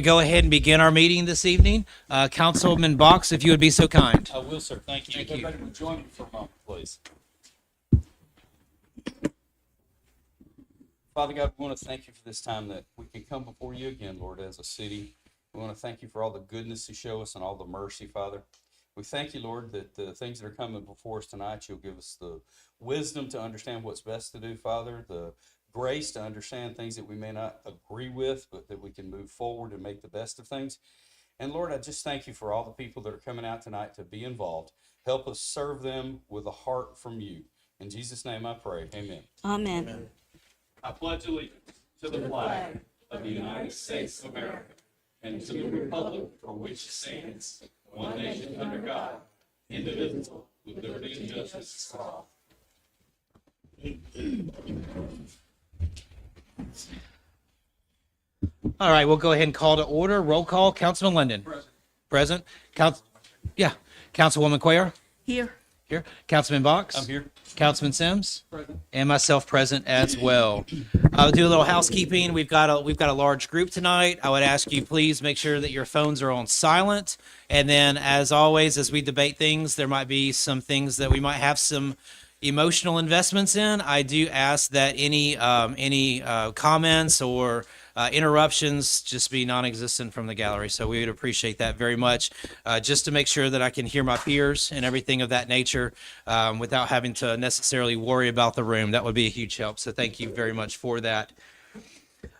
Go ahead and begin our meeting this evening. Councilman Box, if you would be so kind. I will, sir. Thank you. Thank you. Everybody would join me for a moment, please. Father God, we want to thank you for this time that we can come before you again, Lord, as a city. We want to thank you for all the goodness you show us and all the mercy, Father. We thank you, Lord, that the things that are coming before us tonight, you'll give us the wisdom to understand what's best to do, Father, the grace to understand things that we may not agree with, but that we can move forward and make the best of things. And Lord, I just thank you for all the people that are coming out tonight to be involved. Help us serve them with a heart from you. In Jesus' name I pray. Amen. Amen. I pledge allegiance to the flag of the United States of America and to the republic for which it stands, one nation under God, indivisible, with liberty and justice for all. All right, we'll go ahead and call to order. Roll call. Councilman Linden. Present. Councilwoman Cuellar. Here. Here. Councilman Box. I'm here. Councilman Sims. Present. And myself present as well. I'll do a little housekeeping. We've got a large group tonight. I would ask you please make sure that your phones are on silent. And then, as always, as we debate things, there might be some things that we might have some emotional investments in. I do ask that any comments or interruptions just be non-existent from the gallery. So we would appreciate that very much, just to make sure that I can hear my peers and everything of that nature without having to necessarily worry about the room. That would be a huge help. So thank you very much for that.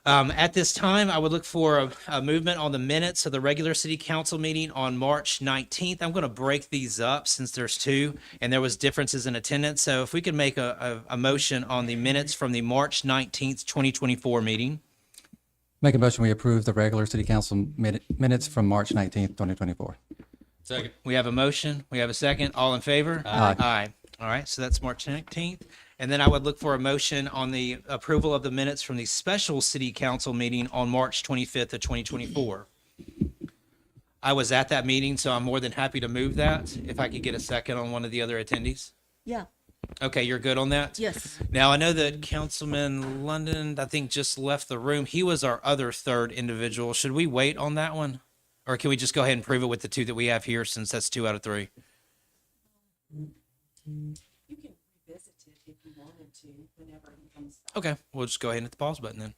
At this time, I would look for a movement on the minutes of the regular city council meeting on March 19th. I'm going to break these up since there's two and there was differences in attendance. So if we could make a motion on the minutes from the March 19th, 2024 meeting. Make a motion, we approve the regular city council minutes from March 19th, 2024. Second. We have a motion. We have a second. All in favor? Aye. Aye. All right, so that's March 19th. And then I would look for a motion on the approval of the minutes from the special city council meeting on March 25th of 2024. I was at that meeting, so I'm more than happy to move that. If I could get a second on one of the other attendees. Yeah. Okay, you're good on that? Yes. Now, I know that Councilman London, I think, just left the room. He was our other third individual. Should we wait on that one? Or can we just go ahead and prove it with the two that we have here, since that's 2 out of 3? You can revisit it if you wanted to, whenever he comes back. Okay, we'll just go ahead and hit the pause button then.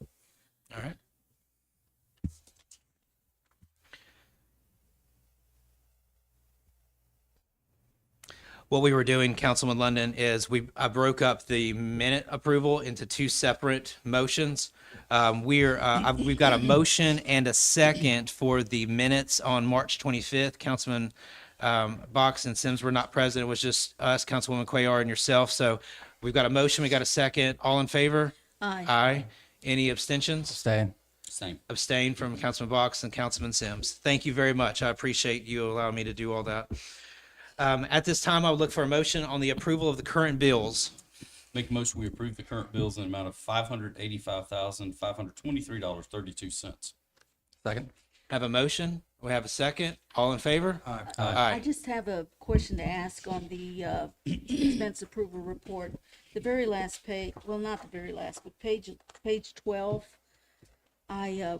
All right. What we were doing, Councilman London, is I broke up the minute approval into 2 separate motions. We've got a motion and a second for the minutes on March 25th. Councilman Box and Sims were not present. It was just us, Councilwoman Cuellar, and yourself. So we've got a motion. We got a second. All in favor? Aye. Aye. Any abstentions? Abstain. Same. Abstain from Councilman Box and Councilman Sims. Thank you very much. I appreciate you allowing me to do all that. At this time, I would look for a motion on the approval of the current bills. Make a motion, we approve the current bills in the amount of $585,523.32. Second. Have a motion. We have a second. All in favor? Aye. I just have a question to ask on the expense approval report. The very last page, well, not the very last, but page 12. I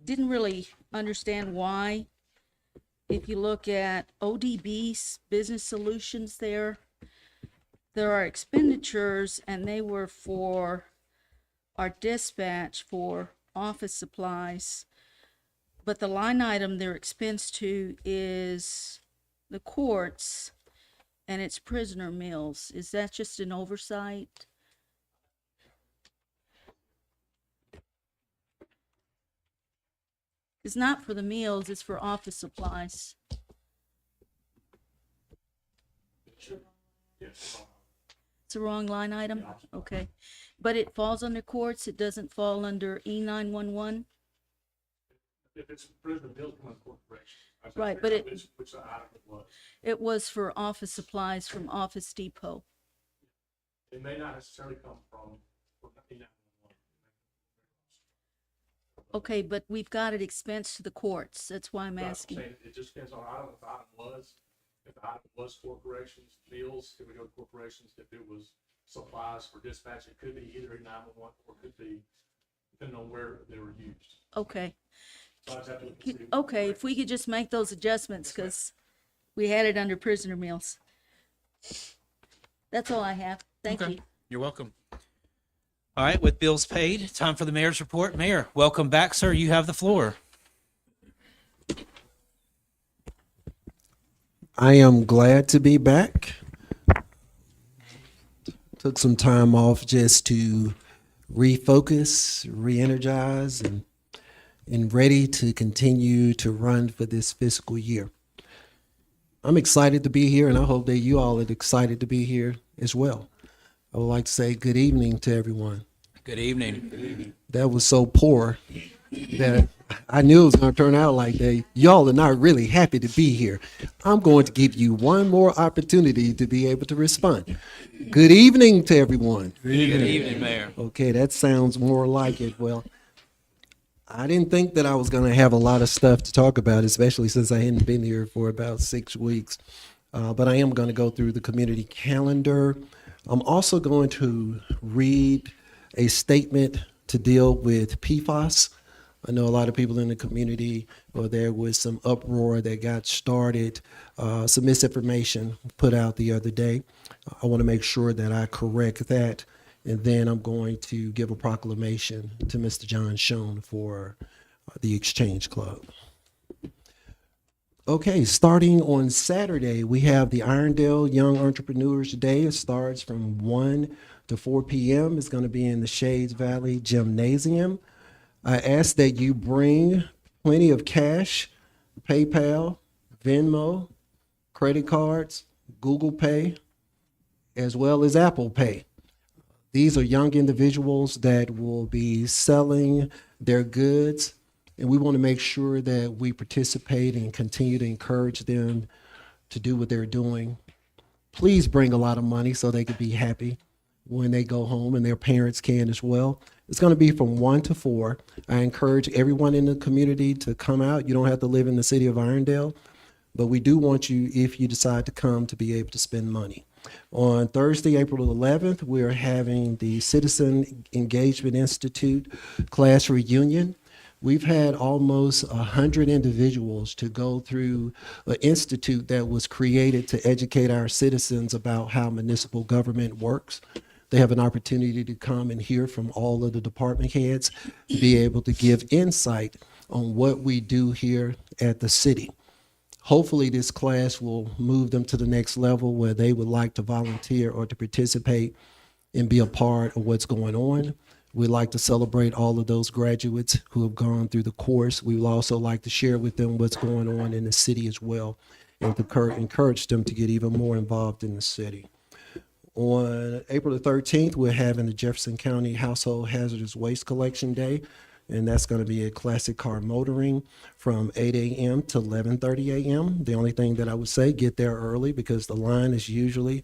didn't really understand why. If you look at ODB's business solutions there are expenditures, and they were for our dispatch for office supplies. But the line item they're expensed to is the courts, and it's prisoner meals. Is that just an oversight? It's not for the meals, it's for office supplies. It's the wrong line item? Okay. But it falls under courts, it doesn't fall under E911? If it's prisoner meals, come on corporation. Right, but it- Which item it was. It was for office supplies from Office Depot. It may not necessarily come from, Okay, but we've got it expensed to the courts, that's why I'm asking. It just depends on item, if the item was corporations, meals, it would go to corporations. If it was supplies for dispatch, it could be either a 911 or it could be depending on where they were used. Okay. So I just have to look and see. Okay, if we could just make those adjustments, because we had it under prisoner meals. That's all I have. Thank Okay. you. You're welcome. All right, with bills paid, time for the mayor's report. Mayor, welcome back, sir. You have the floor. I am glad to be back. Took some time off just to refocus, re-energize, and ready to continue to run for this fiscal year. I'm excited to be here, and I hope that you all are excited to be here as well. I would like to say good evening to everyone. Good evening. That was so poor that I knew it was going to turn out like that. Y'all are not really happy to be here. I'm going to give you one more opportunity to be able to respond. Good evening to everyone. Good evening, Mayor. Okay, that sounds more like it. Well, I didn't think that I was going to have a lot of stuff to talk about, especially since I hadn't been here for about 6 weeks. But I am going to go through the community calendar. I'm also going to read a statement to deal with PFAS. I know a lot of people in the community, or there was some uproar that got started, some misinformation put out the other day. I want to make sure that I correct that. And then I'm going to give a proclamation to Mr. John Schoen for the Exchange Club. Okay, starting on Saturday, we have the Irondale Young Entrepreneurs Day. It starts from 1 to 4 p.m. It's going to be in the Shades Valley Gymnasium. I ask that you bring plenty of cash, PayPal, Venmo, credit cards, Google Pay, as well as Apple Pay. These are young individuals that will be selling their goods, and we want to make sure that we participate and continue to encourage them to do what they're doing. Please bring a lot of money so they can be happy when they go home, and their parents can as well. It's going to be from 1 to 4. I encourage everyone in the community to come out. You don't have to live in the city of Irondale, but we do want you, if you decide to come, to be able to spend money. On Thursday, April 11th, we're having the Citizen Engagement Institute class reunion. We've had almost 100 individuals to go through an institute that was created to educate our citizens about how municipal government works. They have an opportunity to come and hear from all of the department heads, to be able to give insight on what we do here at the city. Hopefully this class will move them to the next level where they would like to volunteer or to participate and be a part of what's going on. We'd like to celebrate all of those graduates who have gone through the course. We would also like to share with them what's going on in the city as well, and to encourage them to get even more involved in the city. On April the 13th, we're having the Jefferson County Household Hazardous Waste Collection Day, and that's going to be a classic car motoring from 8 a.m. to 11:30 a.m. The only thing that I would say, get there early, because the line is usually,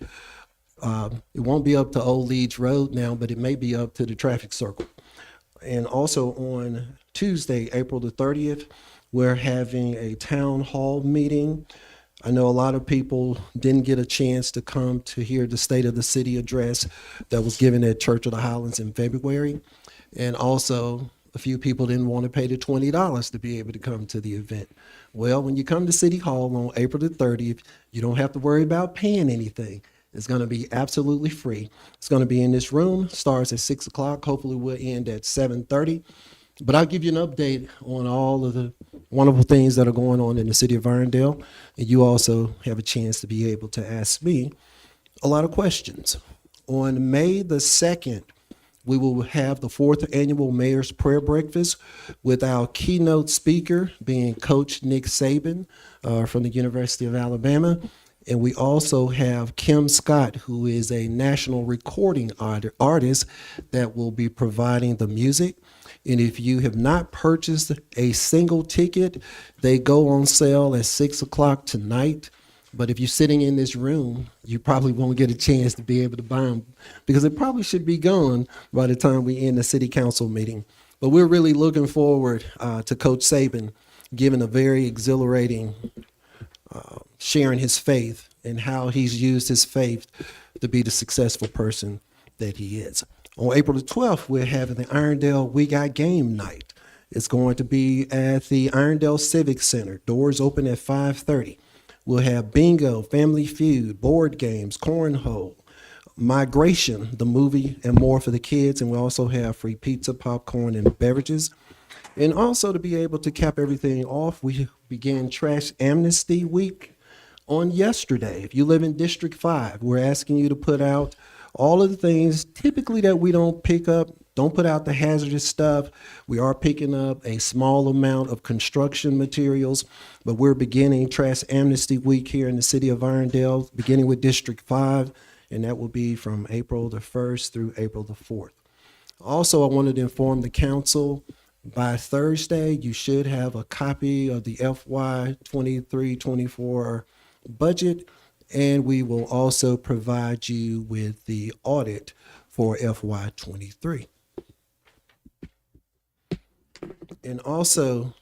it won't be up to Old Leeds Road now, but it may be up to the traffic circle. And also on Tuesday, April the 30th, we're having a town hall meeting. I know a lot of people didn't get a chance to come to hear the State of the City address that was given at Church of the Highlands in February. And also, a few people didn't want to pay the $20 to be able to come to the event. Well, when you come to City Hall on April the 30th, you don't have to worry about paying anything. It's going to be absolutely free. It's going to be in this room, starts at 6 o'clock. Hopefully we'll end at 7:30. But I'll give you an update on all of the wonderful things that are going on in the city of Irondale. And you also have a chance to be able to ask me a lot of questions. On May the 2nd, we will have the 4th annual Mayor's Prayer Breakfast with our keynote speaker being Coach Nick Saban from the University of Alabama. And we also have Kim Scott, who is a national recording artist that will be providing the music. And if you have not purchased a single ticket, they go on sale at 6 o'clock tonight. But if you're sitting in this room, you probably won't get a chance to be able to buy them, because it probably should be gone by the time we end the city council meeting. But we're really looking forward to Coach Saban giving a very exhilarating, sharing his faith and how he's used his faith to be the successful person that he is. On April the 12th, we're having the Irondale We Got Game Night. It's going to be at the Irondale Civic Center. Doors open at 5:30. We'll have bingo, family feud, board games, cornhole, Migration, the movie, and more for the kids. And we also have free pizza, popcorn, and beverages. And also to be able to cap everything off, we began Trash Amnesty Week on yesterday. If you live in District 5, we're asking you to put out all of the things typically that we don't pick up. Don't put out the hazardous stuff. We are picking up a small amount of construction materials, but we're beginning Trash Amnesty Week here in the city of Irondale, beginning with District 5, and that will be from April the 1st through April the 4th. Also, I wanted to inform the council, by Thursday, you should have a copy of the FY 23-24 budget, and we will also provide you with the audit for FY 23. And also,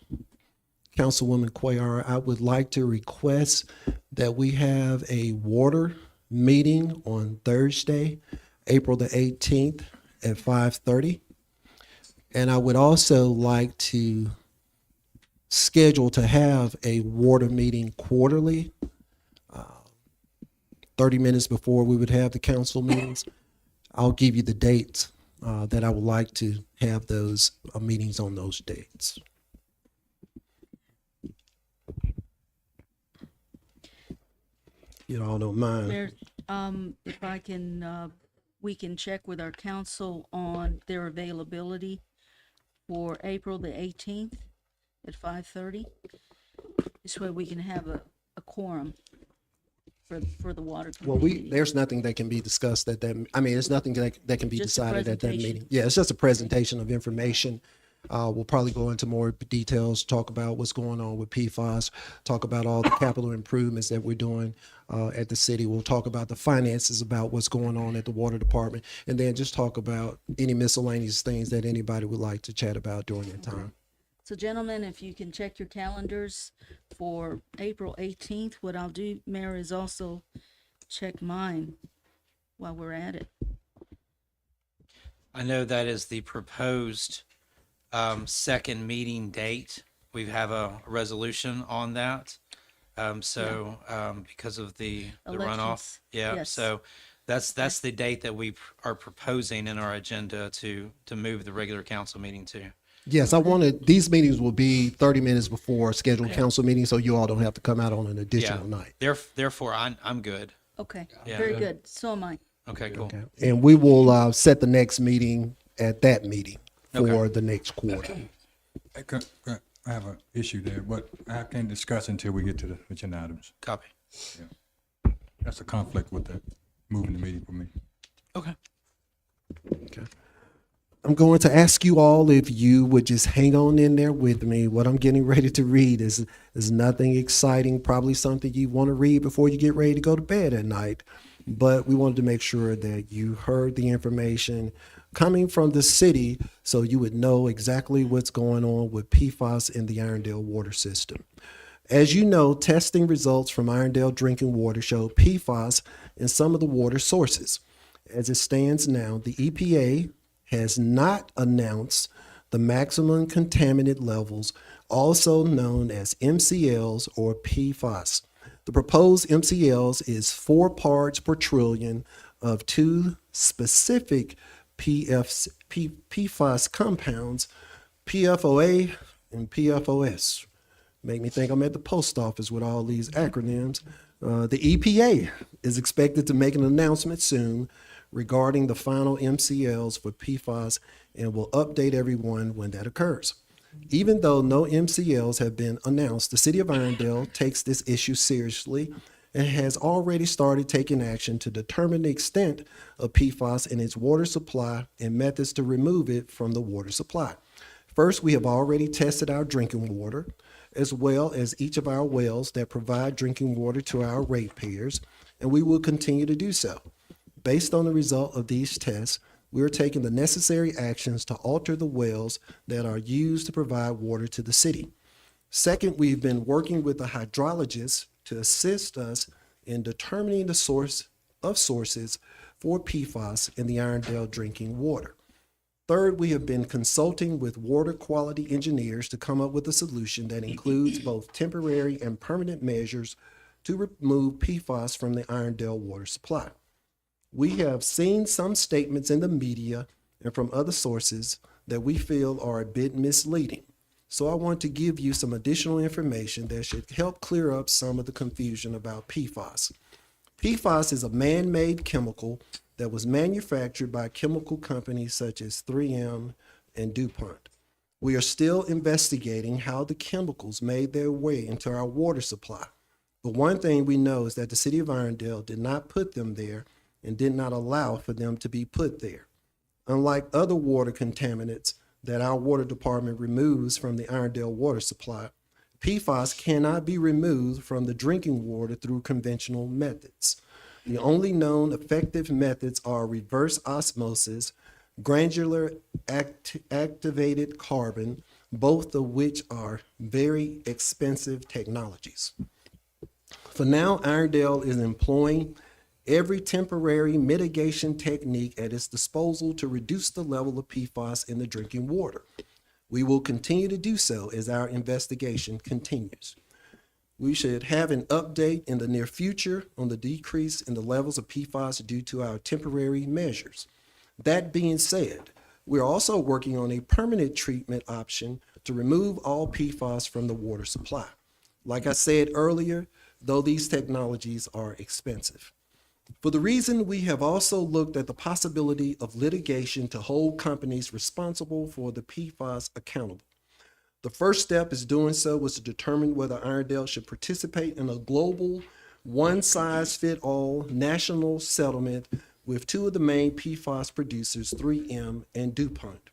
Councilwoman Cuellar, I would like to request that we have a water meeting on Thursday, April the 18th at 5:30. And I would also like to schedule to have a water meeting quarterly, 30 minutes before we would have the council meetings. I'll give you the dates that I would like to have those meetings on those dates. You all don't mind. Mayor, if I can, we can check with our council on their availability for April the 18th at 5:30. This way we can have a quorum for the water Well, committee. there's nothing that can be discussed at that, I mean, there's nothing that can be Just a decided at that presentation. meeting. Yeah, it's just a presentation of information. We'll probably go into more details, talk about what's going on with PFAS, talk about all the capital improvements that we're doing at the city. We'll talk about the finances, about what's going on at the water department, and then just talk about any miscellaneous things that anybody would like to chat about during that time. So gentlemen, if you can check your calendars for April 18th, what I'll do, Mayor, is also check mine while we're at it. I know that is the proposed second meeting date. We have a resolution on that. Because of the runoff. Elections. Yeah, Yes. so that's the date that we are proposing in our agenda to move the regular council meeting to. Yes, these meetings will be 30 minutes before scheduled council meetings, so you all don't have to come out on an additional night. Therefore, I'm good. Okay, Yeah. very good. So am I. Okay, cool. Okay. And we will set the next meeting at that meeting for Okay. the next quarter. I have an issue there, but I can't discuss until we get to the agenda items. Copy. That's a conflict with that, moving the meeting for me. Okay. I'm going to ask you all if you would just hang on in there with me. What I'm getting ready to read is nothing exciting, probably something you want to read before you get ready to go to bed at night. But we wanted to make sure that you heard the information coming from the city so you would know exactly what's going on with PFAS in the Irondale water system. As you know, testing results from Irondale drinking water show PFAS in some of the water sources. As it stands now, the EPA has not announced the maximum contaminant levels, also known as MCLs or PFAS. The proposed MCLs is 4 parts per trillion of 2 specific PFAS compounds, PFOA and PFOS. Make me think I'm at the post office with all these acronyms. The EPA is expected to make an announcement soon regarding the final MCLs for PFAS and will update everyone when that occurs. Even though no MCLs have been announced, the city of Irondale takes this issue seriously and has already started taking action to determine the extent of PFAS in its water supply and methods to remove it from the water supply. First, we have already tested our drinking water, as well as each of our wells that provide drinking water to our ratepayers, and we will continue to do so. Based on the result of these tests, we are taking the necessary actions to alter the wells that are used to provide water to the city. Second, we've been working with a hydrologist to assist us in determining the sources for PFAS in the Irondale drinking water. Third, we have been consulting with water quality engineers to come up with a solution that includes both temporary and permanent measures to remove PFAS from the Irondale water supply. We have seen some statements in the media and from other sources that we feel are a bit misleading. So I want to give you some additional information that should help clear up some of the confusion about PFAS. PFAS is a man-made chemical that was manufactured by chemical companies such as 3M and DuPont. We are still investigating how the chemicals made their way into our water supply. But one thing we know is that the city of Irondale did not put them there and did not allow for them to be put there. Unlike other water contaminants that our water department removes from the Irondale water supply, PFAS cannot be removed from the drinking water through conventional methods. The only known effective methods are reverse osmosis, granular activated carbon, both of which are very expensive technologies. For now, Irondale is employing every temporary mitigation technique at its disposal to reduce the level of PFAS in the drinking water. We will continue to do so as our investigation continues. We should have an update in the near future on the decrease in the levels of PFAS due to our temporary measures. That being said, we're also working on a permanent treatment option to remove all PFAS from the water supply. Like I said earlier, though these technologies are expensive. For the reason we have also looked at the possibility of litigation to hold companies responsible for the PFAS accountable. The first step is doing so was to determine whether Irondale should participate in a global one-size-fit-all national settlement with two of the main PFAS producers, 3M and DuPont.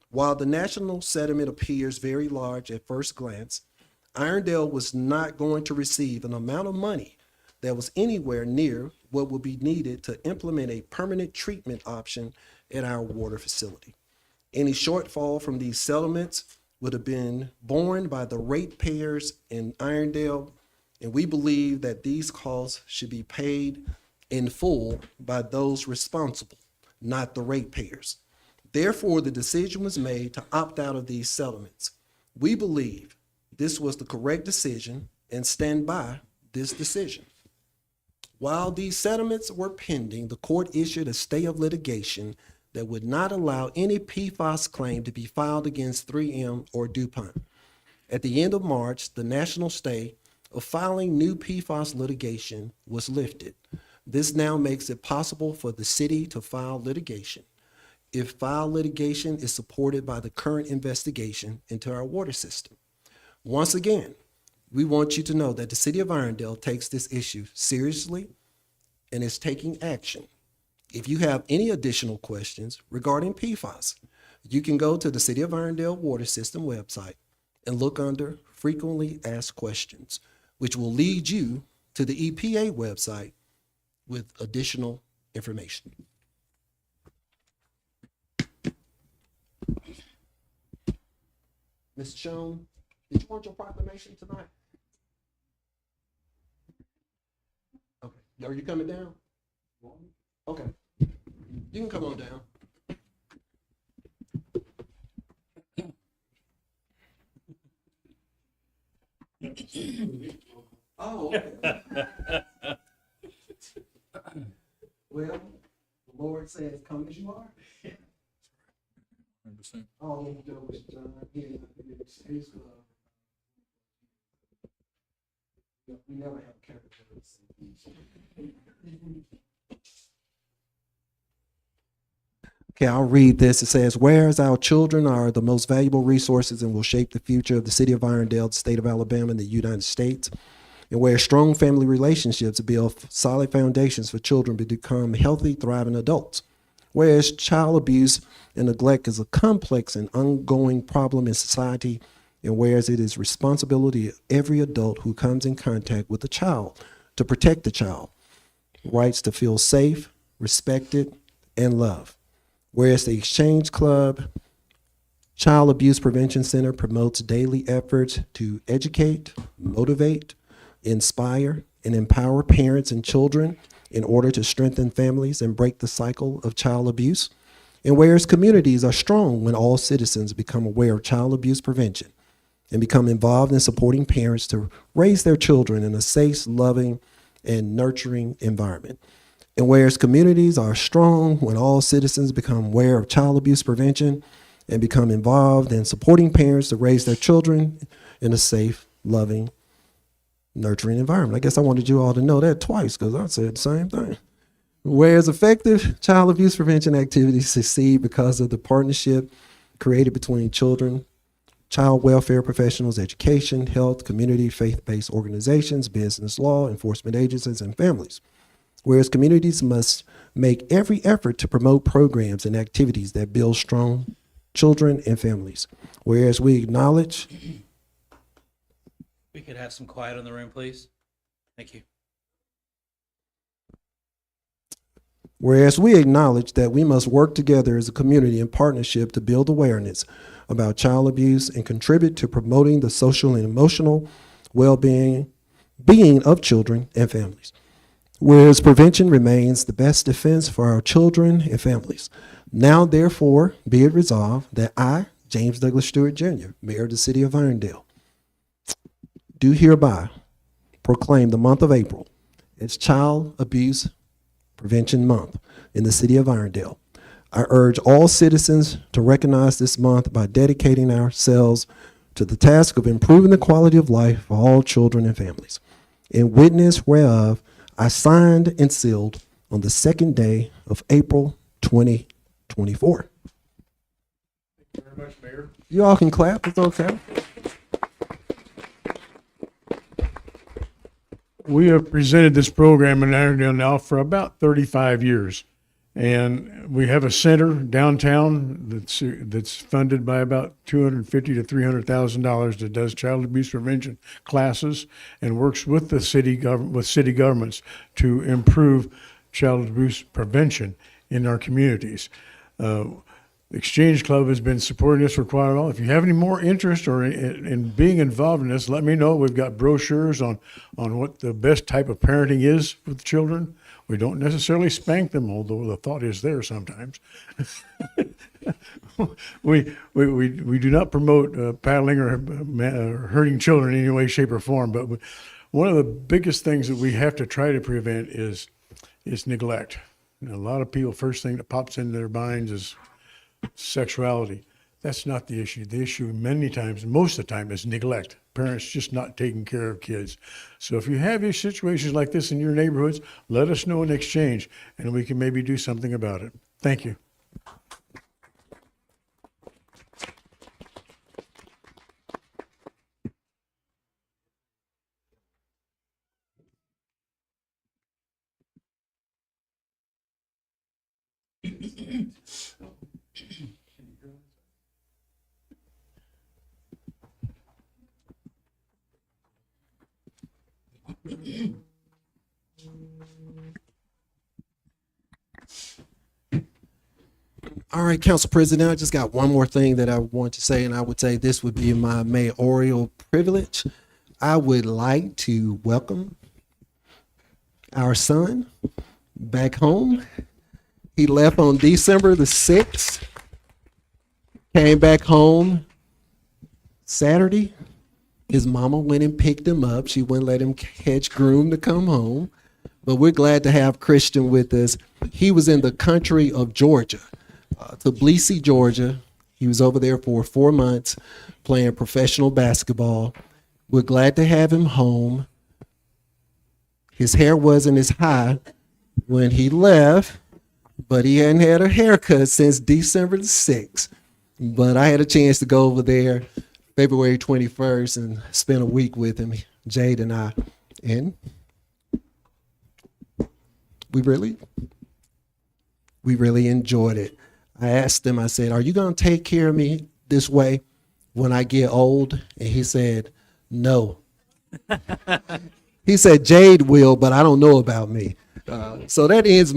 While the national settlement appears very large at first glance, Irondale was not going to receive an amount of money that was anywhere near what would be needed to implement a permanent treatment option at our water facility. Any shortfall from these settlements would have been borne by the ratepayers in Irondale, and we believe that these costs should be paid in full by those responsible, not the ratepayers. Therefore, the decision was made to opt out of these settlements. We believe this was the correct decision and stand by this decision. While these settlements were pending, the court issued a stay of litigation that would not allow any PFAS claim to be filed against 3M or DuPont. At the end of March, the national stay of filing new PFAS litigation was lifted. This now makes it possible for the city to file litigation if filed litigation is supported by the current investigation into our water system. Once again, we want you to know that the city of Irondale takes this issue seriously and is taking action. If you have any additional questions regarding PFAS, you can go to the City of Irondale Water System website and look under Frequently Asked Questions, which will lead you to the EPA website with additional information. Ms. Schoen, did you want your proclamation tonight? Okay, are you coming down? Okay, you can come on down. Oh, okay. Well, the Lord says, come as you are. 100%. All of those, his, we never have characters. Okay, I'll read this. It says, whereas our children are the most valuable resources and will shape the future of the city of Irondale, the state of Alabama, and the United States, and where strong family relationships build solid foundations for children to become healthy, thriving adults. Whereas child abuse and neglect is a complex and ongoing problem in society, and whereas it is responsibility of every adult who comes in contact with a child to protect the child, rights to feel safe, respected, and loved. Whereas the Exchange Club Child Abuse Prevention Center promotes daily efforts to educate, motivate, inspire, and empower parents and children in order to strengthen families and break the cycle of child abuse. And whereas communities are strong when all citizens become aware of child abuse prevention and become involved in supporting parents to raise their children in a safe, loving, and nurturing environment. And whereas communities are strong when all citizens become aware of child abuse prevention and become involved in supporting parents to raise their children in a safe, loving, nurturing environment. I guess I wanted you all to know that twice because I said the same thing. Whereas effective child abuse prevention activities succeed because of the partnership created between children, child welfare professionals, education, health, community, faith-based organizations, business, law enforcement agencies, and families. Whereas communities must make every effort to promote programs and activities that build strong children and families. Whereas we acknowledge, We could have some quiet in the room, please. Thank you. whereas we acknowledge that we must work together as a community in partnership to build awareness about child abuse and contribute to promoting the social and emotional well-being of children and families. Whereas prevention remains the best defense for our children and families. Now, therefore, be it resolved that I, James Douglas Stewart Jr., Mayor of the City of Irondale, do hereby proclaim the month of April as Child Abuse Prevention Month in the City of Irondale. I urge all citizens to recognize this month by dedicating ourselves to the task of improving the quality of life for all children and families. In witness whereof, I signed and sealed on the second day of April 2024. Thank you very much, Mayor. You all can clap, it's okay. We have presented this program in Irondale now for about 35 years. And we have a center downtown that's funded by about $250,000 to $300,000 that does child abuse prevention classes and works with the city governments to improve child abuse prevention in our communities. Exchange Club has been supporting this for quite a while. If you have any more interest or in being involved in this, let me know. We've got brochures on what the best type of parenting is with children. We don't necessarily spank them, although the thought is there sometimes. we do not promote paddling or hurting children in any way, shape, or form. But one of the biggest things that we have to try to prevent is neglect. A lot of people, first thing that pops into their minds is sexuality. That's not the issue. The issue many times, most of the time, is neglect. Parents just not taking care of kids. So if you have these situations like this in your neighborhoods, let us know in exchange, and we can maybe do something about it. Thank you. All right, Council President, I just got one more thing that I want to say, and I would say this would be my mayoral privilege. I would like to welcome our son back home. He left on December the 6th, came back home Saturday. His mama went and picked him up. She wouldn't let him catch groom to come home. But we're glad to have Christian with us. He was in the country of Georgia, Tbilisi, Georgia. He was over there for 4 months playing professional basketball. We're glad to have him home. His hair wasn't as high when he left, but he hadn't had a haircut since December the 6th. But I had a chance to go over there February 21st and spend a week with him, Jade and I. And we really enjoyed it. I asked him, I said, are you going to take care of me this way when I get old? And he said, no. He said, Jade will, but I don't know about me. So that ends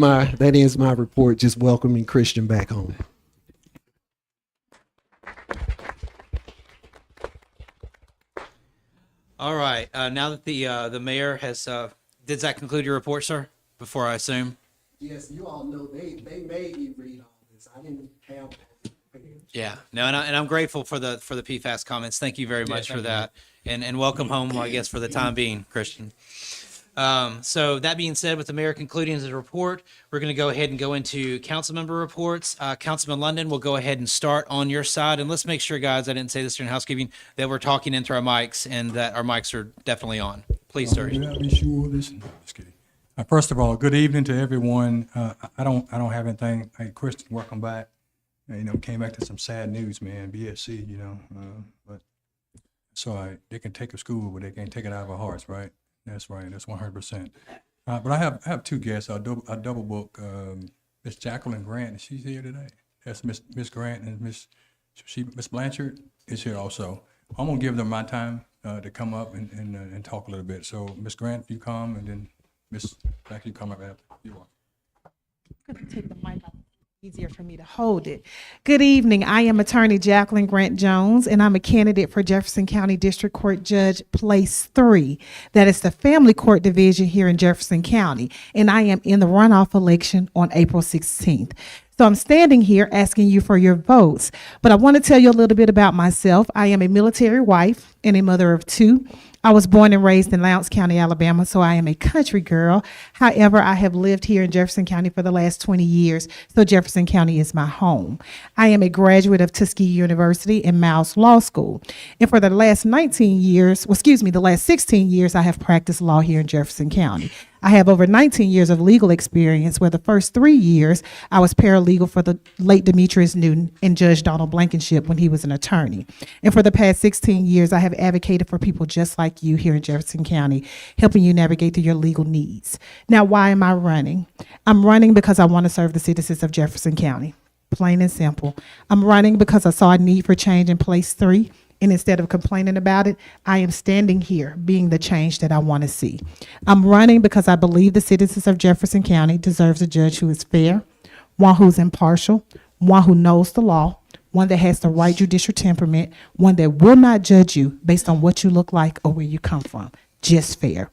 my report, just welcoming Christian back home. All right. Now that the mayor has, did that conclude your report, sir? before I assume? Yes, you all know they made me read all this. I didn't have all this prepared. Yeah, no, and I'm grateful for the PFAS comments. Thank you very much for that, and welcome home, I guess, for the time being, Christian. So that being said, with the mayor concluding his report, we're going to go ahead and go into council member reports. Councilman London, we'll go ahead and start on your side, and let's make sure, guys, I didn't say this during housekeeping, that we're talking into our mics and that our mics are definitely on. Please, sir. Yeah, be sure this. No, just kidding. First of all, good evening to everyone. I don't have anything. Hey, Christian, welcome back. Came back to some sad news, man. BSC, but it's all right. They can take a school, but they can't take it out of our hearts, right? That's right. That's 100%. But I have two guests. I double book Miss Jacqueline Grant, and she's here today. That's Miss Grant, and Miss Blanchard is here also. I'm gonna give them my time to come up and talk a little bit. So Miss Grant, if you come, and then Miss Blanchard, you come up after. You are. Gonna take the mic off. Easier for me to hold it. Good evening. I am attorney Jacqueline Grant Jones, and I'm a candidate for Jefferson County District Court Judge Place 3. That is the Family Court Division here in Jefferson County, and I am in the runoff election on April 16th. So I'm standing here asking you for your votes, but I want to tell you a little bit about myself. I am a military wife and a mother of 2. I was born and raised in Lowndes County, Alabama, so I am a country girl. However, I have lived here in Jefferson County for the last 20 years, so Jefferson County is my home. I am a graduate of Tuskegee University and Miles Law School. And for the last the last 16 years, I have practiced law here in Jefferson County. I have over 19 years of legal experience, where the first 3 years I was paralegal for the late Demetrius Newton and Judge Donald Blankenship when he was an attorney. And for the past 16 years, I have advocated for people just like you here in Jefferson County, helping you navigate through your legal needs. Now, why am I running? I'm running because I want to serve the citizens of Jefferson County. Plain and simple. I'm running because I saw a need for change in Place 3. And instead of complaining about it, I am standing here being the change that I want to see. I'm running because I believe the citizens of Jefferson County deserves a judge who is fair, one who's impartial, one who knows the law, one that has the right judicial temperament, one that will not judge you based on what you look like or where you come from. Just fair.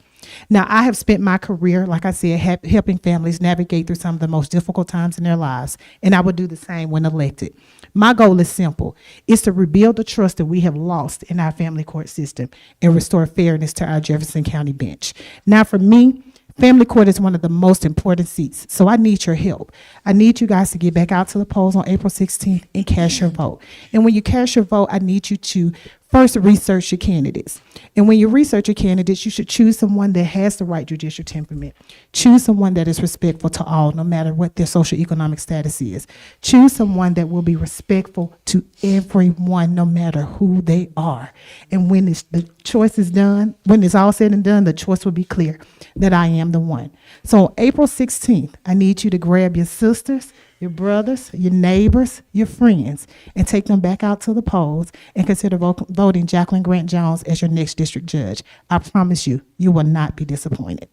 Now, I have spent my career, like I said, helping families navigate through some of the most difficult times in their lives, and I would do the same when elected. My goal is simple. It's to rebuild the trust that we have lost in our family court system and restore fairness to our Jefferson County bench. Now, for me, family court is one of the most important seats, so I need your help. I need you guys to get back out to the polls on April 16th and cast your vote. And when you cast your vote, I need you to first research your candidates. And when you research your candidates, you should choose someone that has the right judicial temperament. Choose someone that is respectful to all, no matter what their socioeconomic status is. Choose someone that will be respectful to everyone, no matter who they are. And when the choice is done, when it's all said and done, the choice will be clear that I am the one. So on April 16th, I need you to grab your sisters, your brothers, your neighbors, your friends, and take them back out to the polls and consider voting Jacqueline Grant Jones as your next district judge. I promise you, you will not be disappointed.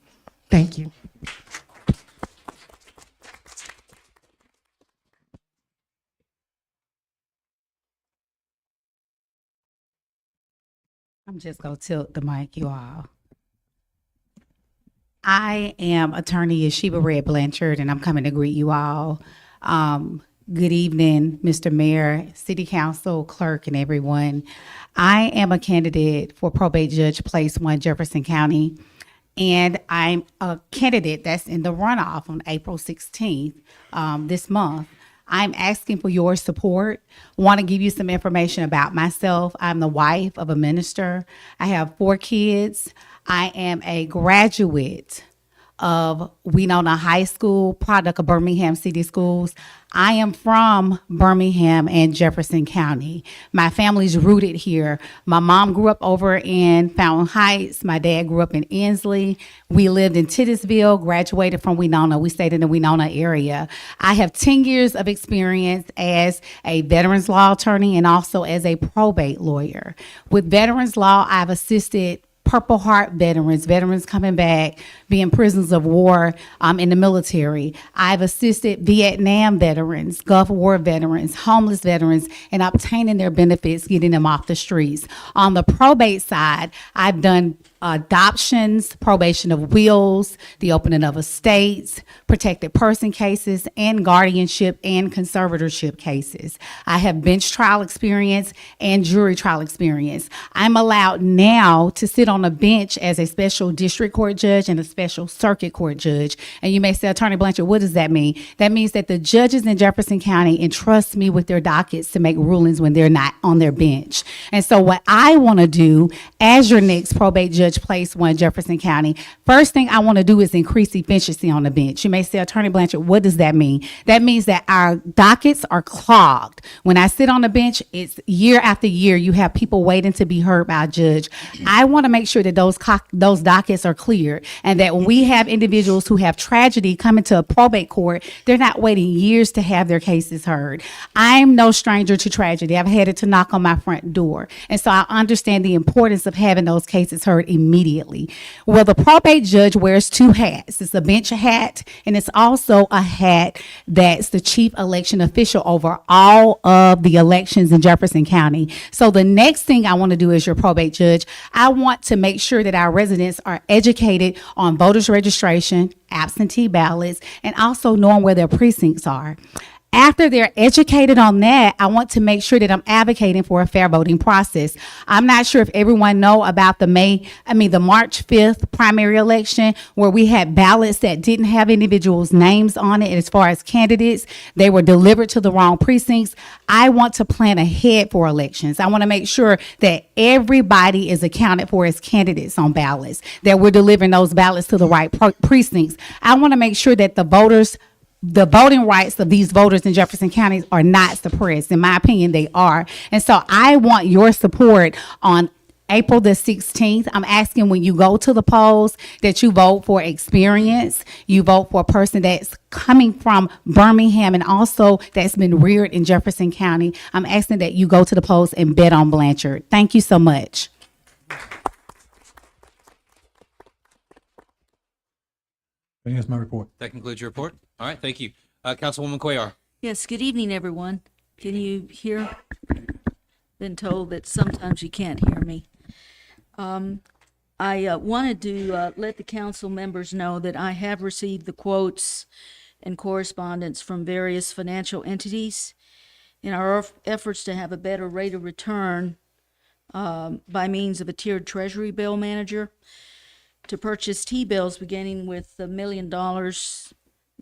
Thank you. I'm just going to tilt the mic, you all. I am attorney Yeshiba Red Blanchard, and I'm coming to greet you all. Good evening, Mr. Mayor, City Council, Clerk, and everyone. I am a candidate for Probate Judge Place 1, Jefferson County, and I'm a candidate that's in the runoff on April 16th this month. I'm asking for your support. Want to give you some information about myself. I'm the wife of a minister. I have 4 kids. I am a graduate of Winona High School, product of Birmingham City Schools. I am from Birmingham and Jefferson County. My family's rooted here. My mom grew up over in Fountain Heights. My dad grew up in Inslee. We lived in Titusville, graduated from Winona. We stayed in the Winona area. I have 10 years of experience as a veterans law attorney and also as a probate lawyer. With veterans law, I've assisted Purple Heart veterans coming back, being prisoners of war in the military. I've assisted Vietnam veterans, Gulf War veterans, homeless veterans, and obtaining their benefits, getting them off the streets. On the probate side, I've done adoptions, probation of wills, the opening of estates, protected person cases, and guardianship and conservatorship cases. I have bench trial experience and jury trial experience. I'm allowed now to sit on a bench as a special district court judge and a special circuit court judge. And you may say, Attorney Blanchard, what does that mean? That means that the judges in Jefferson County entrust me with their dockets to make rulings when they're not on their bench. And so what I want to do as your next probate judge place one Jefferson County, first thing I want to do is increase efficiency on the bench. You may say, Attorney Blanchard, what does that mean? That means that our dockets are clogged. When I sit on the bench, it's year after year, you have people waiting to be heard by a judge. I want to make sure that those dockets are cleared, and that when we have individuals who have tragedy coming to a probate court, they're not waiting years to have their cases heard. I'm no stranger to tragedy. I've had it to knock on my front door. And so I understand the importance of having those cases heard immediately. Well, the probate judge wears two hats. It's a bench hat, and it's also a hat that's the chief election official over all of the elections in Jefferson County. So the next thing I want to do as your probate judge, I want to make sure that our residents are educated on voters registration, absentee ballots, and also knowing where their precincts are. After they're educated on that, I want to make sure that I'm advocating for a fair voting process. I'm not sure if everyone know about the March 5th primary election, where we had ballots that didn't have individuals' names on it. And as far as candidates, they were delivered to the wrong precincts. I want to plan ahead for elections. I want to make sure that everybody is accounted for as candidates on ballots, that we're delivering those ballots to the right precincts. I want to make sure that the voting rights of these voters in Jefferson County are not suppressed. In my opinion, they are. And so I want your support on April the 16th. I'm asking when you go to the polls that you vote for experience, you vote for a person that's coming from Birmingham and also that's been reared in Jefferson County. I'm asking that you go to the polls and bet on Blanchard. Thank you so much. That's my report. That concludes your report. All right, thank you. Councilwoman Cuellar. Yes, good evening, everyone. Can you hear? Been told that sometimes you can't hear me. I wanted to let the council members know that I have received the quotes and correspondence from various financial entities in our efforts to have a better rate of return by means of a tiered treasury bill manager to purchase T-bills beginning with the $1 million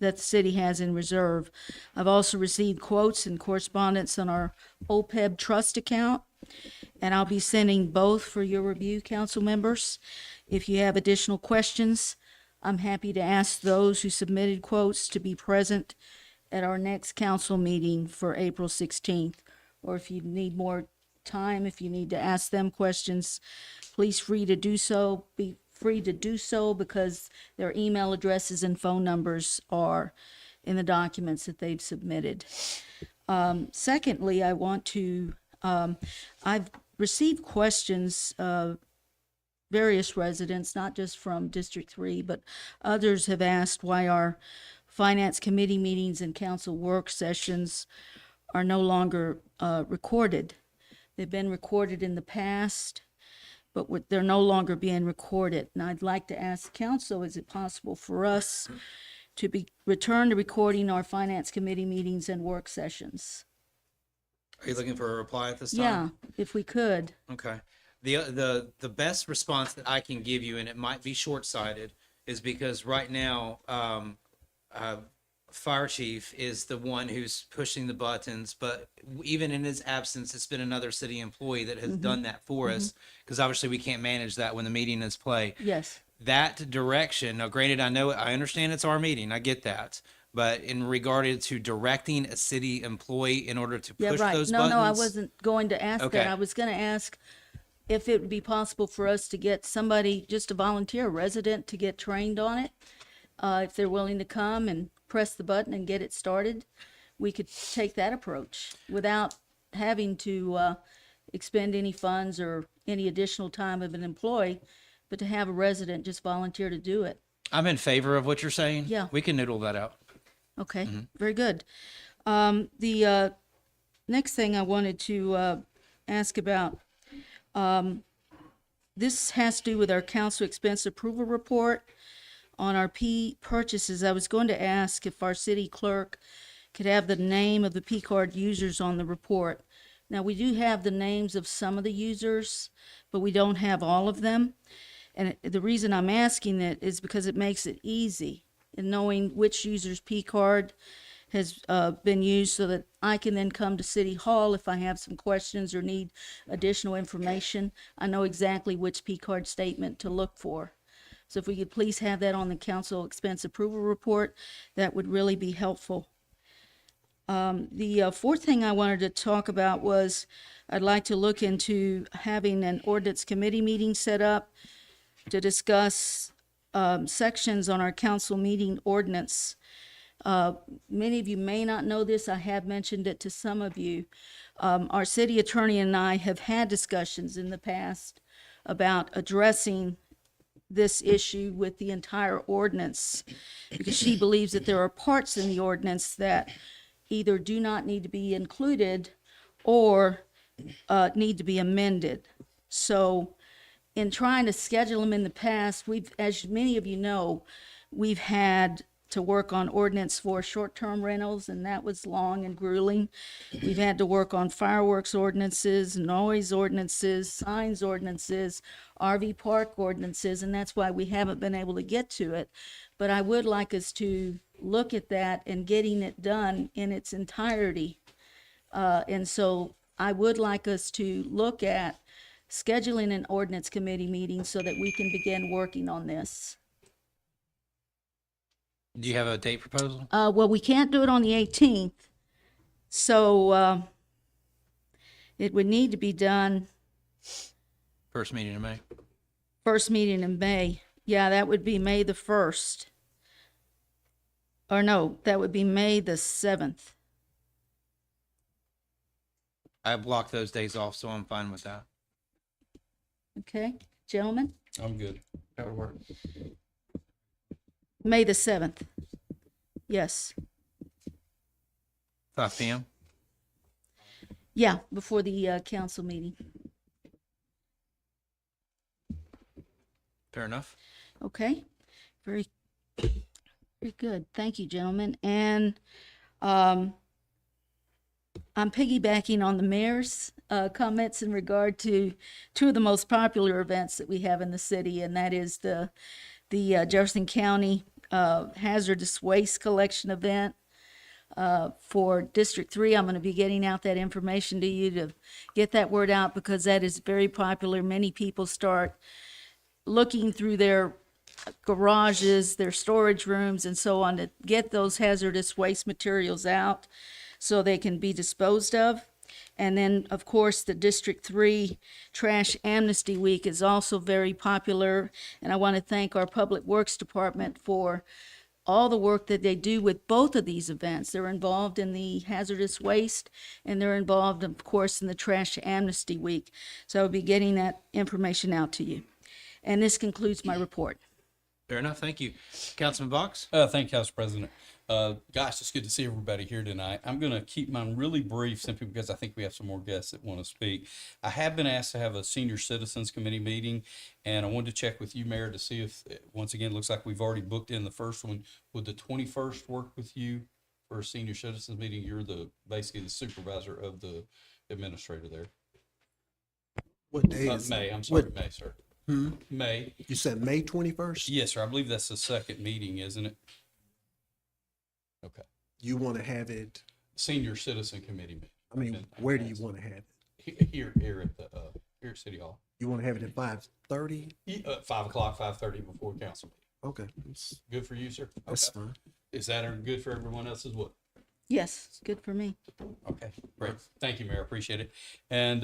that the city has in reserve. I've also received quotes and correspondence on our OPEB trust account, and I'll be sending both for your review, council members. If you have additional questions, I'm happy to ask those who submitted quotes to be present at our next council meeting for April 16th. Or if you need more time, if you need to ask them questions, please be free to do so because their email addresses and phone numbers are in the documents that they've submitted. Secondly, I want to, I've received questions, various residents, not just from District 3, but others have asked why our Finance Committee meetings and council work sessions are no longer recorded. They've been recorded in the past, but they're no longer being recorded. And I'd like to ask council, is it possible for us to return to recording our Finance Committee meetings and work sessions? Are you looking for a reply at this time? Yeah, if we could. Okay. The best response that I can give you, and it might be short-sighted, is because right now, Fire Chief is the one who's pushing the buttons, but even in his absence, it's been another city employee that has done that for us, because obviously we can't manage that when the meeting is play. Yes. That direction, now granted, I understand it's our meeting, I get that, but in regard to directing a city employee in order to Yeah, push right. those No, buttons. no, I wasn't going to ask Okay. that. I was going to ask if it would be possible for us to get somebody, just a volunteer, a resident, to get trained on it. If they're willing to come and press the button and get it started, we could take that approach without having to expend any funds or any additional time of an employee, but to have a resident just volunteer to do it. I'm in favor of what you're saying. Yeah. We can noodle that out. Okay, very good. The next thing I wanted to ask about, this has to do with our council expense approval report on our P purchases. I was going to ask if our city clerk could have the name of the P card users on the report. Now, we do have the names of some of the users, but we don't have all of them. And the reason I'm asking it is because it makes it easy in knowing which user's P card has been used, so that I can then come to City Hall if I have some questions or need additional information. I know exactly which P card statement to look for. So if we could please have that on the council expense approval report, that would really be helpful. The fourth thing I wanted to talk about was I'd like to look into having an ordinance committee meeting set up to discuss sections on our council meeting ordinance. Many of you may not know this. I have mentioned it to some of you. Our city attorney and I have had discussions in the past about addressing this issue with the entire ordinance, because she believes that there are parts in the ordinance that either do not need to be included or need to be amended. So in trying to schedule them in the past, we've, as many of you know, we've had to work on ordinance for short-term rentals, and that was long and grueling. We've had to work on fireworks ordinances, noise ordinances, signs ordinances, RV park ordinances, and that's why we haven't been able to get to it. But I would like us to look at that and getting it done in its entirety. And so I would like us to look at scheduling an ordinance committee meeting so that we can begin working on this. Do you have a date proposal? Well, we can't do it on the 18th, so it would need to be done First meeting in May. first meeting in May. Yeah, that would be May the 1st. Or no, that would be May the 7th. I blocked those days off, so I'm fine with that. Okay, gentlemen? I'm good. That would work. May the 7th. Yes. 5 p.m. Yeah, before the council meeting. Fair enough. Okay, very good. Thank you, gentlemen. And I'm piggybacking on the mayor's comments in regard to two of the most popular events that we have in the city, and that is the Jefferson County hazardous waste collection event. For District 3, I'm going to be getting out that information to you to get that word out, because that is very popular. Many people start looking through their garages, their storage rooms, and so on to get those hazardous waste materials out so they can be disposed of. And then, of course, the District 3 Trash Amnesty Week is also very popular. And I want to thank our Public Works Department for all the work that they do with both of these events. They're involved in the hazardous waste, and they're involved, of course, in the Trash Amnesty Week. So I'll be getting that information out to you. And this concludes my report. Fair enough. Thank you. Councilman Box? Thank you, Council President. Gosh, it's good to see everybody here tonight. I'm going to keep mine really brief simply because I think we have some more guests that want to speak. I have been asked to have a Senior Citizens Committee meeting, and I wanted to check with you, Mayor, to see if, once again, it looks like we've already booked in the first one. Would the 21st work with you for a Senior Citizens meeting? You're basically the supervisor of the administrator there. What day is May, it? I'm sorry, What- May, sir. Hmm? May. You said May 21st? Yes, sir. I believe that's the second meeting, isn't it? Okay. You want to have it, Senior Citizen Committee meeting. I mean, where do you want to have it? Here at the here at City Hall. You want to have it at 5:30? 5 o'clock, 5:30 before council meeting. Okay, that's, Good for you, sir? that's Okay. fine. Is that good for everyone else as well? Yes, it's good for me. Okay, great. Thank you, Mayor. Appreciate it. And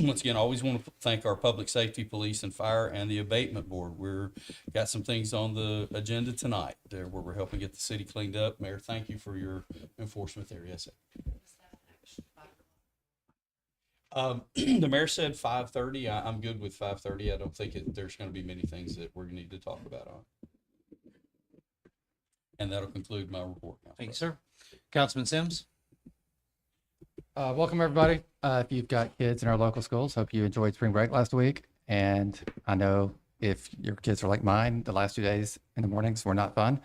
once again, I always want to thank our public safety, police, and fire, and the abatement board. We're got some things on the agenda tonight there where we're helping get the city cleaned up. Mayor, thank you for your enforcement there. Yes, sir. The mayor said 5:30. I'm good with 5:30. I don't think there's going to be many things that we're going to need to talk about on. And that'll conclude my report. Council Thank you, President. sir. Councilman Sims? Welcome, everybody. If you've got kids in our local schools, hope you enjoyed spring break last week. And I know if your kids are like mine, the last 2 days in the mornings were not fun.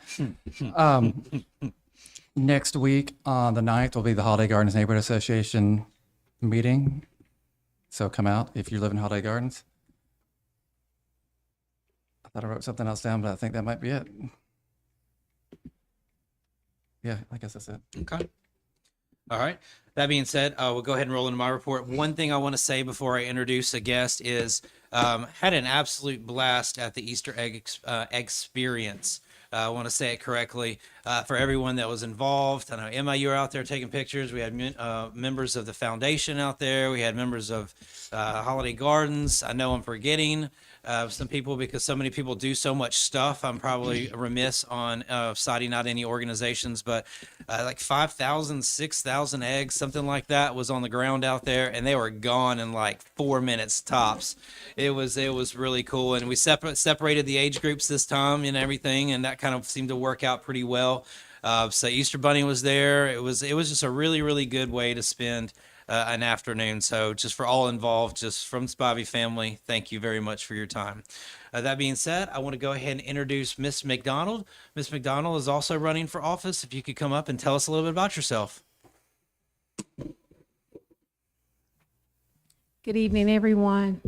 Next week on the 9th will be the Holiday Gardens Neighborhood Association meeting. So come out if you live in Holiday Gardens. I thought I wrote something else down, but I think that might be it. Yeah, I guess that's it. Okay. All right. That being said, we'll go ahead and roll into my report. One thing I want to say before I introduce a guest is had an absolute blast at the Easter egg experience. I want to say it correctly for everyone that was involved. I know Emma, you were out there taking pictures. We had members of the foundation out there. We had members of Holiday Gardens. I know I'm forgetting some people because so many people do so much stuff. I'm probably remiss on citing out any organizations, but like 5,000, 6,000 eggs, something like that was on the ground out there, and they were gone in like 4 minutes tops. It was really cool, and we separated the age groups this time and everything, and that kind of seemed to work out pretty well. So Easter Bunny was there. It was just a really, really good way to spend an afternoon. So just for all involved, just from the Spivey family, thank you very much for your time. That being said, I want to go ahead and introduce Miss McDonald. Miss McDonald is also running for office. If you could come up and tell us a little bit about yourself. Good evening, everyone.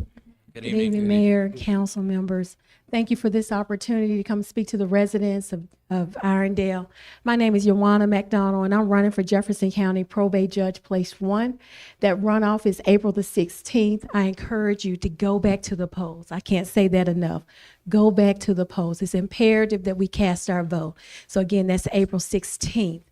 Good Good evening, Mayor, council members. Thank you for this opportunity to come speak to the residents of Irondale. My name is Yawana McDonald, and I'm running for Jefferson County Probate Judge Place 1. That runoff is April the 16th. I encourage you to go back to the polls. I can't say that enough. Go back to the polls. It's imperative that we cast our vote. So again, that's April 16th.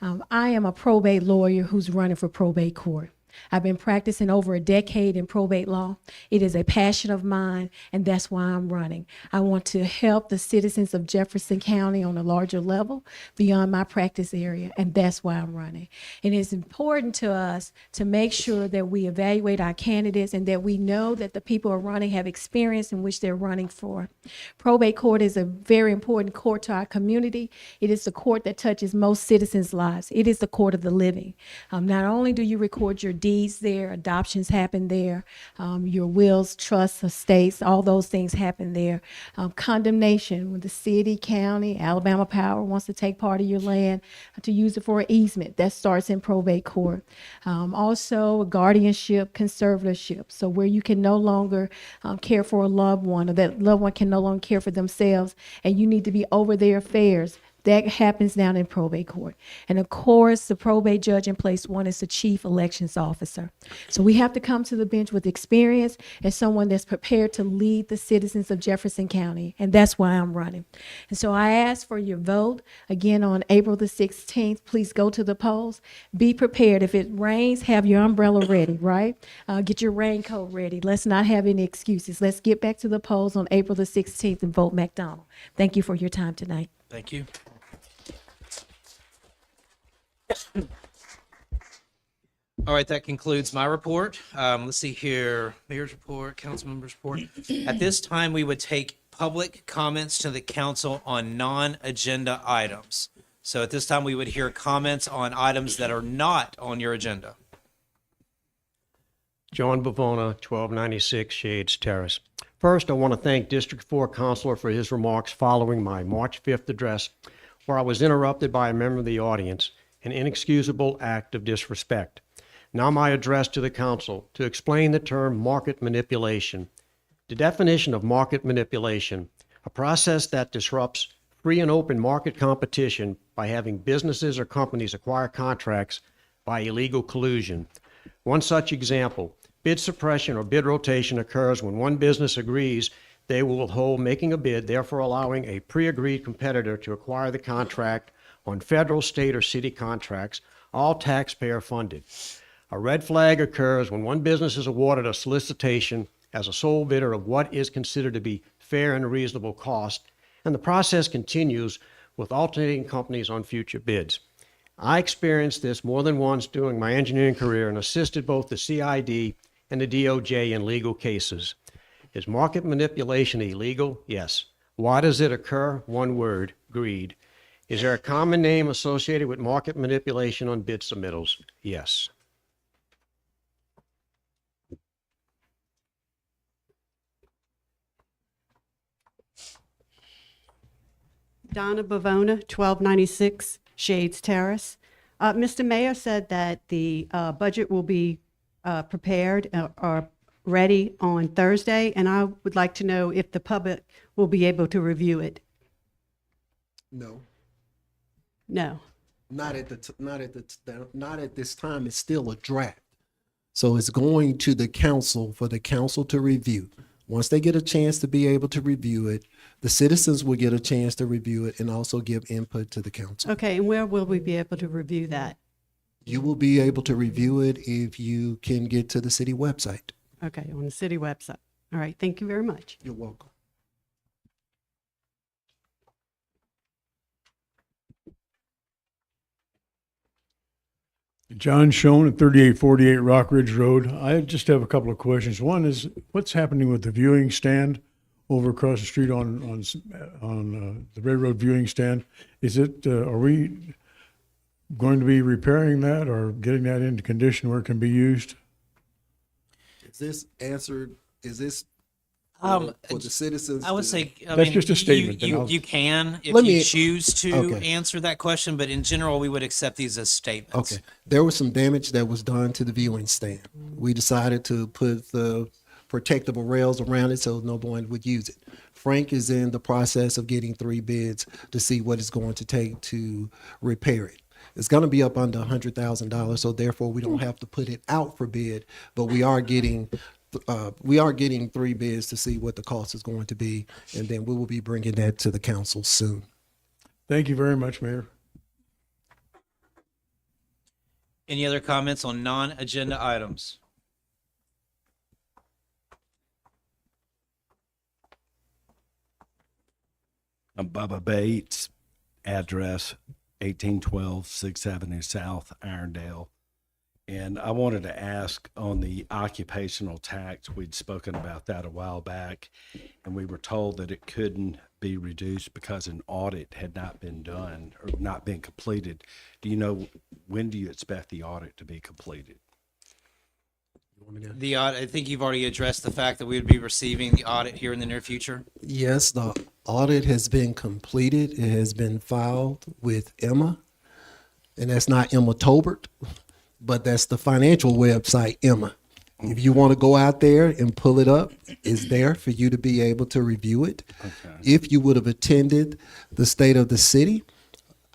I am a probate lawyer who's running for probate court. I've been practicing over a decade in probate law. It is a passion of mine, and that's why I'm running. I want to help the citizens of Jefferson County on a larger level beyond my practice area, and that's why I'm running. And it's important to us to make sure that we evaluate our candidates and that we know that the people who are running have experience in which they're running for. Probate court is a very important court to our community. It is the court that touches most citizens' lives. It is the court of the living. Not only do you record your deeds there, adoptions happen there, your wills, trusts, estates, all those things happen there. Condemnation, when the city, county, Alabama Power wants to take part of your land to use it for an easement, that starts in probate court. Also, guardianship, conservatorship, so where you can no longer care for a loved one, or that loved one can no longer care for themselves, and you need to be over their affairs. That happens down in probate court. And of course, the probate judge in place 1 is the chief elections officer. So we have to come to the bench with experience and someone that's prepared to lead the citizens of Jefferson County. And that's why I'm running. And so I ask for your vote again on April the 16th. Please go to the polls. Be prepared. If it rains, have your umbrella ready, right? Get your raincoat ready. Let's not have any excuses. Let's get back to the polls on April the 16th and vote McDonald. Thank you for your time tonight. Thank you. All right, that concludes my report. Let's see here, mayor's report, council members' report. At this time, we would take public comments to the council on non-agenda items. So at this time, we would hear comments on items that are not on your agenda. John Bavona, 1296 Shades Terrace. First, I want to thank District 4 Councilor for his remarks following my March 5th address, where I was interrupted by a member of the audience, an inexcusable act of disrespect. Now my address to the council to explain the term market manipulation. The definition of market manipulation, a process that disrupts free and open market competition by having businesses or companies acquire contracts by illegal collusion. One such example, bid suppression or bid rotation occurs when one business agrees they will withhold making a bid, therefore allowing a pre-agreed competitor to acquire the contract on federal, state, or city contracts, all taxpayer funded. A red flag occurs when one business is awarded a solicitation as a sole bidder of what is considered to be fair and reasonable cost, and the process continues with alternating companies on future bids. I experienced this more than once during my engineering career and assisted both the CID and the DOJ in legal cases. Is market manipulation illegal? Yes. Why does it occur? One word, greed. Is there a common name associated with market manipulation on bid submittals? Yes. Donna Bavona, 1296 Shades Terrace. Mr. Mayor said that the budget will be prepared or ready on Thursday, and I would like to know if the public will be able to review it. No, No. not at this time. It's still a draft. So it's going to the council for the council to review. Once they get a chance to be able to review it, the citizens will get a chance to review it and also give input to the council. Okay, and where will we be able to review that? You will be able to review it if you can get to the city website. Okay, on the city website. All right, thank you very much. You're welcome. John Schoen at 3848 Rock Ridge Road. I just have a couple of questions. One is, what's happening with the viewing stand over across the street on the railroad viewing stand? Is it, are we going to be repairing that or getting that into condition where it can be used? Is this answered? Is this Um, for the citizens? I would to- say, I That's mean, just a statement, then You, I'll- you can if Let you me- choose to okay. answer that question, but in general, we would accept these as statements. Okay. There was some damage that was done to the viewing stand. We decided to put the protectable rails around it so no one would use it. Frank is in the process of getting 3 bids to see what it's going to take to repair it. It's going to be up under $100,000, so therefore we don't have to put it out for bid, but we are getting 3 bids to see what the cost is going to be, and then we will be bringing that to the council soon. Thank you very much, Mayor. Any other comments on non-agenda items? I'm Bubba Bates, address 1812 6th Avenue South, Irondale. And I wanted to ask on the occupational tax, we'd spoken about that a while back, and we were told that it couldn't be reduced because an audit had not been done or not been completed. Do you know, when do you expect the audit to be completed? The audit, I think you've already addressed the fact that we would be receiving the audit here in the near future. Yes, the audit has been completed. It has been filed with Emma, and that's not Emma Tolbert, but that's the financial website, Emma. If you want to go out there and pull it up, it's there for you to be able to review it. Okay. If you would have attended the State of the City,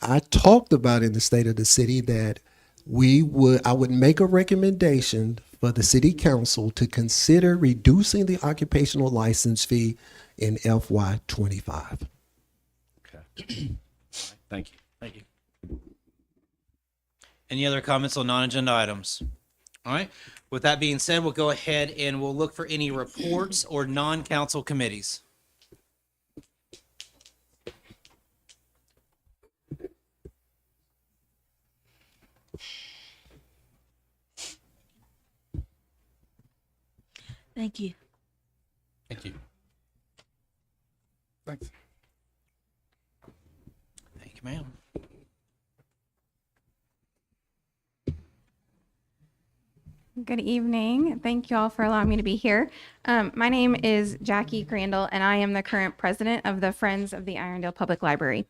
I talked about in the State of the City that I would make a recommendation for the City Council to consider reducing the occupational license fee in FY25. Okay. Thank you. Thank you. Any other comments on non-agenda items? All right. With that being said, we'll go ahead and we'll look for any reports or non-council committees. Thank you. Thank you. Thanks. Thank you, ma'am. Good evening. Thank you all for allowing me to be here. My name is Jackie Crandall, and I am the current president of the Friends of the Irondale Public Library.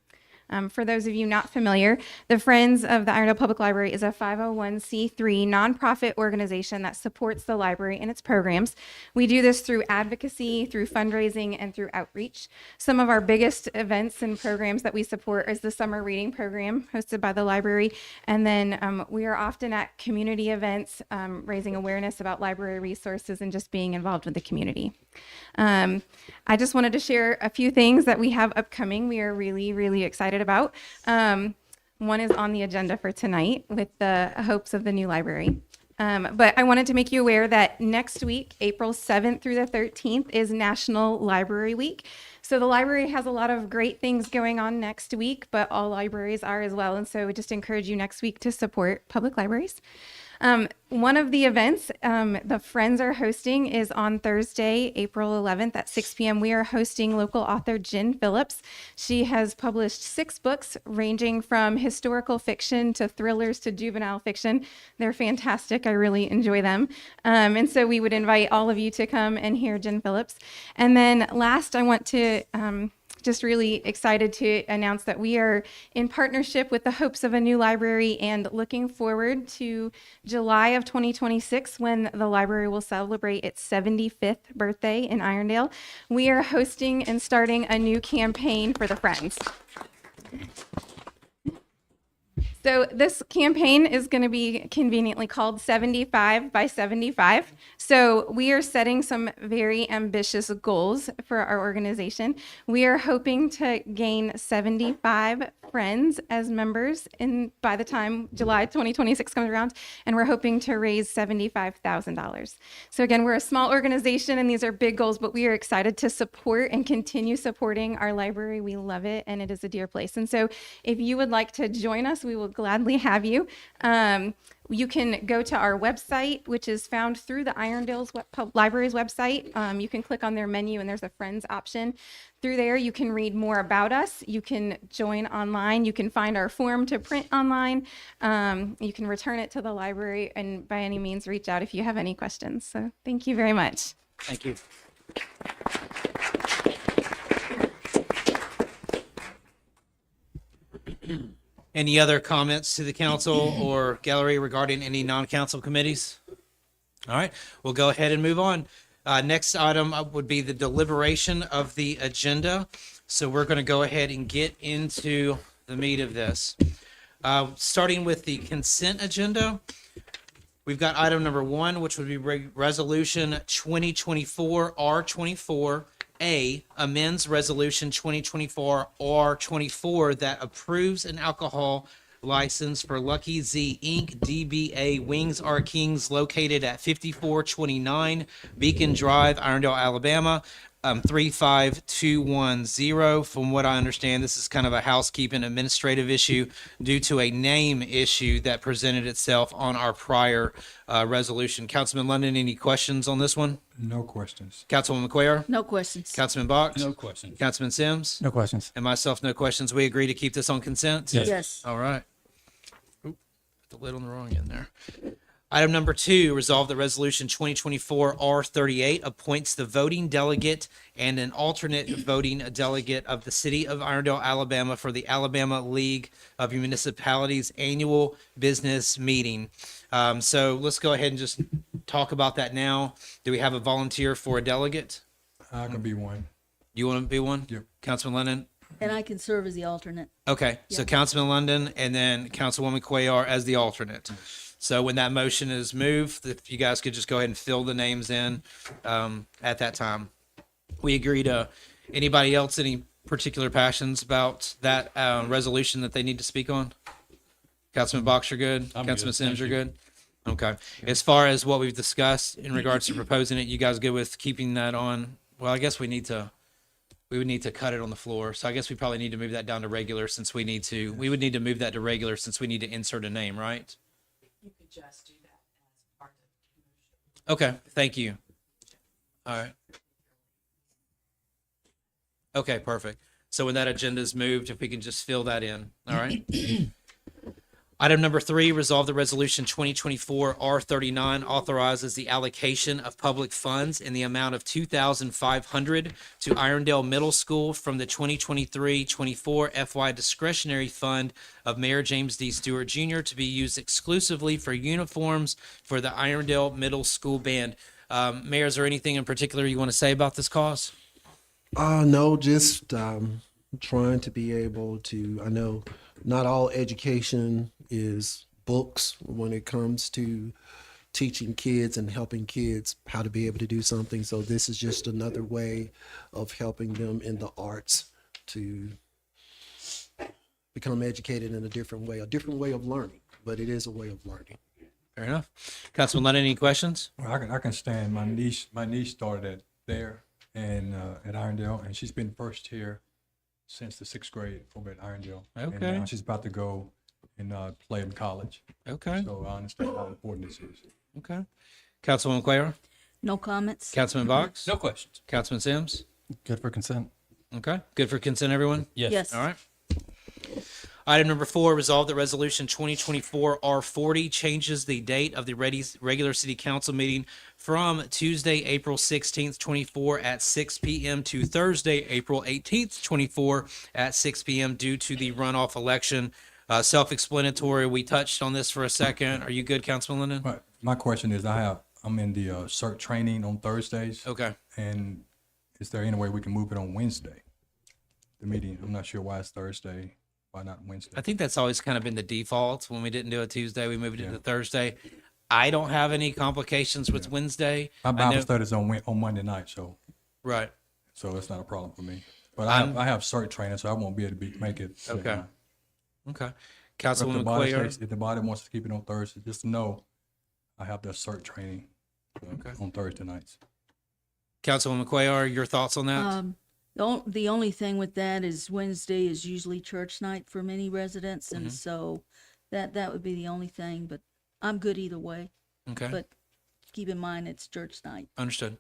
For those of you not familiar, the Friends of the Irondale Public Library is a 501c3 nonprofit organization that supports the library and its programs. We do this through advocacy, through fundraising, and through outreach. Some of our biggest events and programs that we support is the summer reading program hosted by the library. And then we are often at community events, raising awareness about library resources and just being involved with the community. I just wanted to share a few things that we have upcoming. We are really, really excited about. One is on the agenda for tonight with the hopes of the new library. But I wanted to make you aware that next week, April 7th through the 13th, is National Library Week. So the library has a lot of great things going on next week, but all libraries are as well. And so we just encourage you next week to support public libraries. One of the events the Friends are hosting is on Thursday, April 11th at 6 p.m. We are hosting local author Jen Phillips. She has published 6 books ranging from historical fiction to thrillers to juvenile fiction. They're fantastic. I really enjoy them. And so we would invite all of you to come and hear Jen Phillips. And then last, I want to just really excited to announce that we are in partnership with the hopes of a new library and looking forward to July of 2026 when the library will celebrate its 75th birthday in Irondale. We are hosting and starting a new campaign for the Friends. So this campaign is going to be conveniently called 75 by 75. So we are setting some very ambitious goals for our organization. We are hoping to gain 75 friends as members by the time July 2026 comes around, and we're hoping to raise $75,000. So again, we're a small organization and these are big goals, but we are excited to support and continue supporting our library. We love it and it is a dear place. And so if you would like to join us, we will gladly have you. You can go to our website, which is found through the Irondale's Library's website. You can click on their menu and there's a Friends option. Through there, you can read more about us. You can join online. You can find our form to print online. You can return it to the library, and by any means, reach out if you have any questions. So thank you very much. Thank you. Any other comments to the council or gallery regarding any non-council committees? All right, we'll go ahead and move on. Next item would be the deliberation of the agenda. So we're going to go ahead and get into the meat of this. Starting with the consent agenda, we've got item number 1, which would be resolution 2024 R24. Amends resolution 2024 R24 that approves an alcohol license for Lucky Z Inc. DBA Wings Are Kings located at 5429 Beacon Drive, Irondale, Alabama, 35210. From what I understand, this is kind of a housekeeping administrative issue due to a name issue that presented itself on our prior resolution. Councilman London, any questions on this one? No questions. Councilwoman McQuarrie? No questions. Councilman Box? No questions. Councilman Sims? No questions. And myself, no questions. We agree to keep this on consent? Yes. All right. Oop, put the lid on the wrong end there. Item number 2, resolve that resolution 2024 R38 appoints the voting delegate and an alternate voting delegate of the city of Irondale, Alabama for the Alabama League of Municipalities annual business meeting. So let's go ahead and just talk about that now. Do we have a volunteer for a delegate? I can be one. You want to be one? Yep. Councilman Lennon? And I can serve as the alternate. Okay, so Councilman London and then Councilwoman Cuellar as the alternate. So when that motion is moved, if you guys could just go ahead and fill the names in at that time. We agree to anybody else, any particular passions about that resolution that they need to speak on? Councilman Box, you're good? Councilman Sims, you're good? Okay. As far as what we've discussed in regards to proposing it, you guys good with keeping that on? Well, I guess we would need to cut it on the floor. So I guess we probably need to move that down to regular since we would need to move that to regular since we need to insert a name, right? You could just do that as part of the motion. Okay, thank you. All right. Okay, perfect. So when that agenda is moved, if we can just fill that in, all right? Item number 3, resolve the resolution 2024 R39 authorizes the allocation of public funds in the amount of $2,500 to Irondale Middle School from the 2023-24 FY discretionary fund of Mayor James D. Stewart Jr. to be used exclusively for uniforms for the Irondale Middle School band. Mayor, is there anything in particular you want to say about this cause? No, just trying to be able to, I know not all education is books when it comes to teaching kids and helping kids how to be able to do something. So this is just another way of helping them in the arts to become educated in a different way of learning, but it is a way of learning. Fair enough. Councilman Lennon, any questions? Well, I can stand. My niece started there and at Irondale, and she's been first here since the 6th grade over at Irondale. Okay. And now she's about to go and play in college. Okay. So I understand how important this is. Okay. Councilwoman Cuellar? No comments. Councilman Box? No questions. Councilman Sims? Good for consent. Okay. Good for consent, everyone? Yes. All right. Item number 4, resolve that resolution 2024 R40 changes the date of the regular city council meeting from Tuesday, April 16th, 24 at 6 p.m. to Thursday, April 18th, 24 at 6 p.m. due to the runoff election. Self-explanatory. We touched on this for a second. Are you good, Councilman Linden? But my question is, I'm in the CERT training on Thursdays. Okay. And is there any way we can move it on Wednesday? The meeting, I'm not sure why it's Thursday, why not Wednesday? I think that's always kind of been the default. When we didn't do it Tuesday, we moved it to Thursday. I don't have any complications with Wednesday. My I Bible know- study is on Monday night, so Right. it's not a problem for me. But I have CERT training, so I won't be able to make it. that Okay. night. Okay. But Councilwoman Cuellar? if the body wants to keep it on Thursday, just to know, I have that CERT training on Thursday nights. Councilwoman Cuellar, your thoughts on that? The only thing with that is Wednesday is usually church night for many residents, and so that would be the only thing, but I'm good either way. Okay. But keep in mind, it's church night. Understood.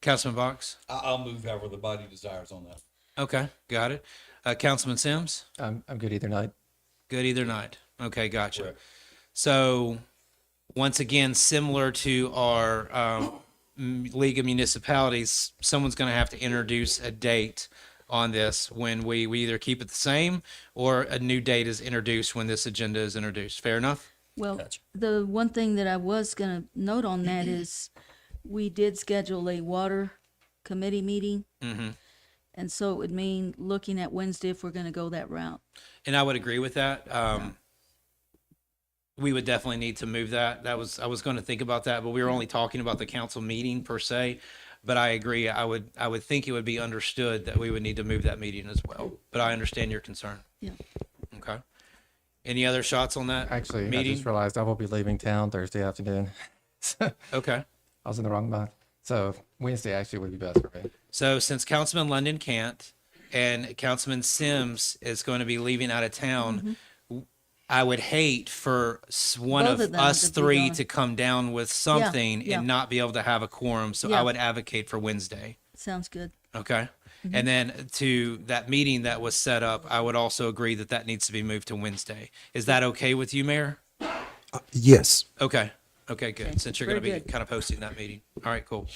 Councilman Box? I'll move however the body desires on that. Okay, got it. Councilman Sims? I'm good either night. Good either night. Okay, gotcha. So, once again, similar to our League of Municipalities, someone's going to have to introduce a date on this when we either keep it the same or a new date is introduced when this agenda is introduced. Fair enough? Well, the one thing that I was gonna note on that is we did schedule a water committee meeting. Mm-hmm. And so it would mean looking at Wednesday if we're gonna go that route. And I would agree with that. We would definitely need to move that. I was going to think about that, but we were only talking about the council meeting per se. But I agree. I would think it would be understood that we would need to move that meeting as well. But I understand your concern. Yeah. Okay. Any other shots on that Actually, I meeting? just realized I will be leaving town Thursday afternoon. Okay. I was in the wrong month. So Wednesday actually would be best for me. So since Councilman London can't and Councilman Sims is going to be leaving out of town, I would hate for one Both of of them us to be three gone. to come down with something yeah. and not be able to have a quorum. So Yeah. I would advocate for Wednesday. Sounds good. Okay. And then to that meeting that was set up, I would also agree that that needs to be moved to Wednesday. Is that okay with you, Mayor? Yes. Okay. Okay, good. Since you're going to very be good. kind of hosting that meeting. All right, cool.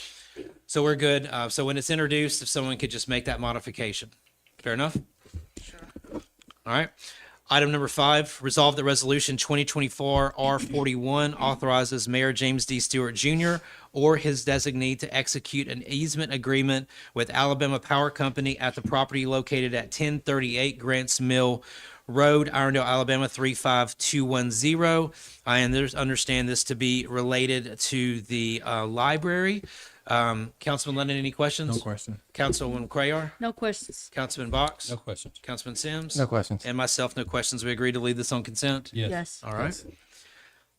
So we're good. So when it's introduced, if someone could just make that modification. Fair enough? Sure. All right. Item number 5, resolve that resolution 2024 R41 authorizes Mayor James D. Stewart Jr. or his designee to execute an easement agreement with Alabama Power Company at the property located at 1038 Grants Mill Road, Irondale, Alabama 35210. I understand this to be related to the library. Councilman Lennon, any questions? No question. Councilwoman Cuellar? No questions. Councilman Box? No questions. Councilman Sims? No questions. And myself, no questions. We agree to leave this on consent? Yes. All right.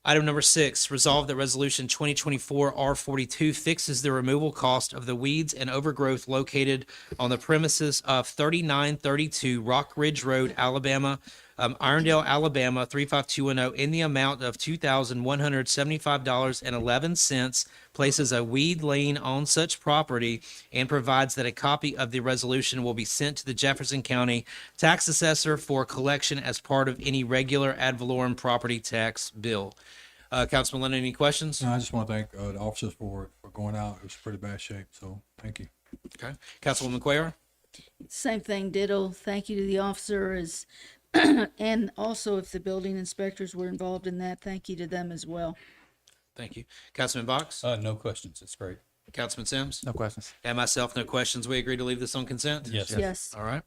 Item number 6, resolve that resolution 2024 R42 fixes the removal cost of the weeds and overgrowth located on the premises of 3932 Rock Ridge Road, Alabama, Irondale, Alabama 35210 in the amount of $2,175.11, places a weed lien on such property, and provides that a copy of the resolution will be sent to the Jefferson County tax assessor for collection as part of any regular ad valorem property tax bill. Councilman Lennon, any questions? No, I just want to thank the officers for going out. It was pretty bad shape, so thank you. Okay. Councilwoman Cuellar? Same thing, ditto. Thank you to the officers. And also if the building inspectors were involved in that, thank you to them as well. Thank you. Councilman Box? No questions. It's great. Councilman Sims? No questions. And myself, no questions. We agree to leave this on consent? Yes. Yes. All right.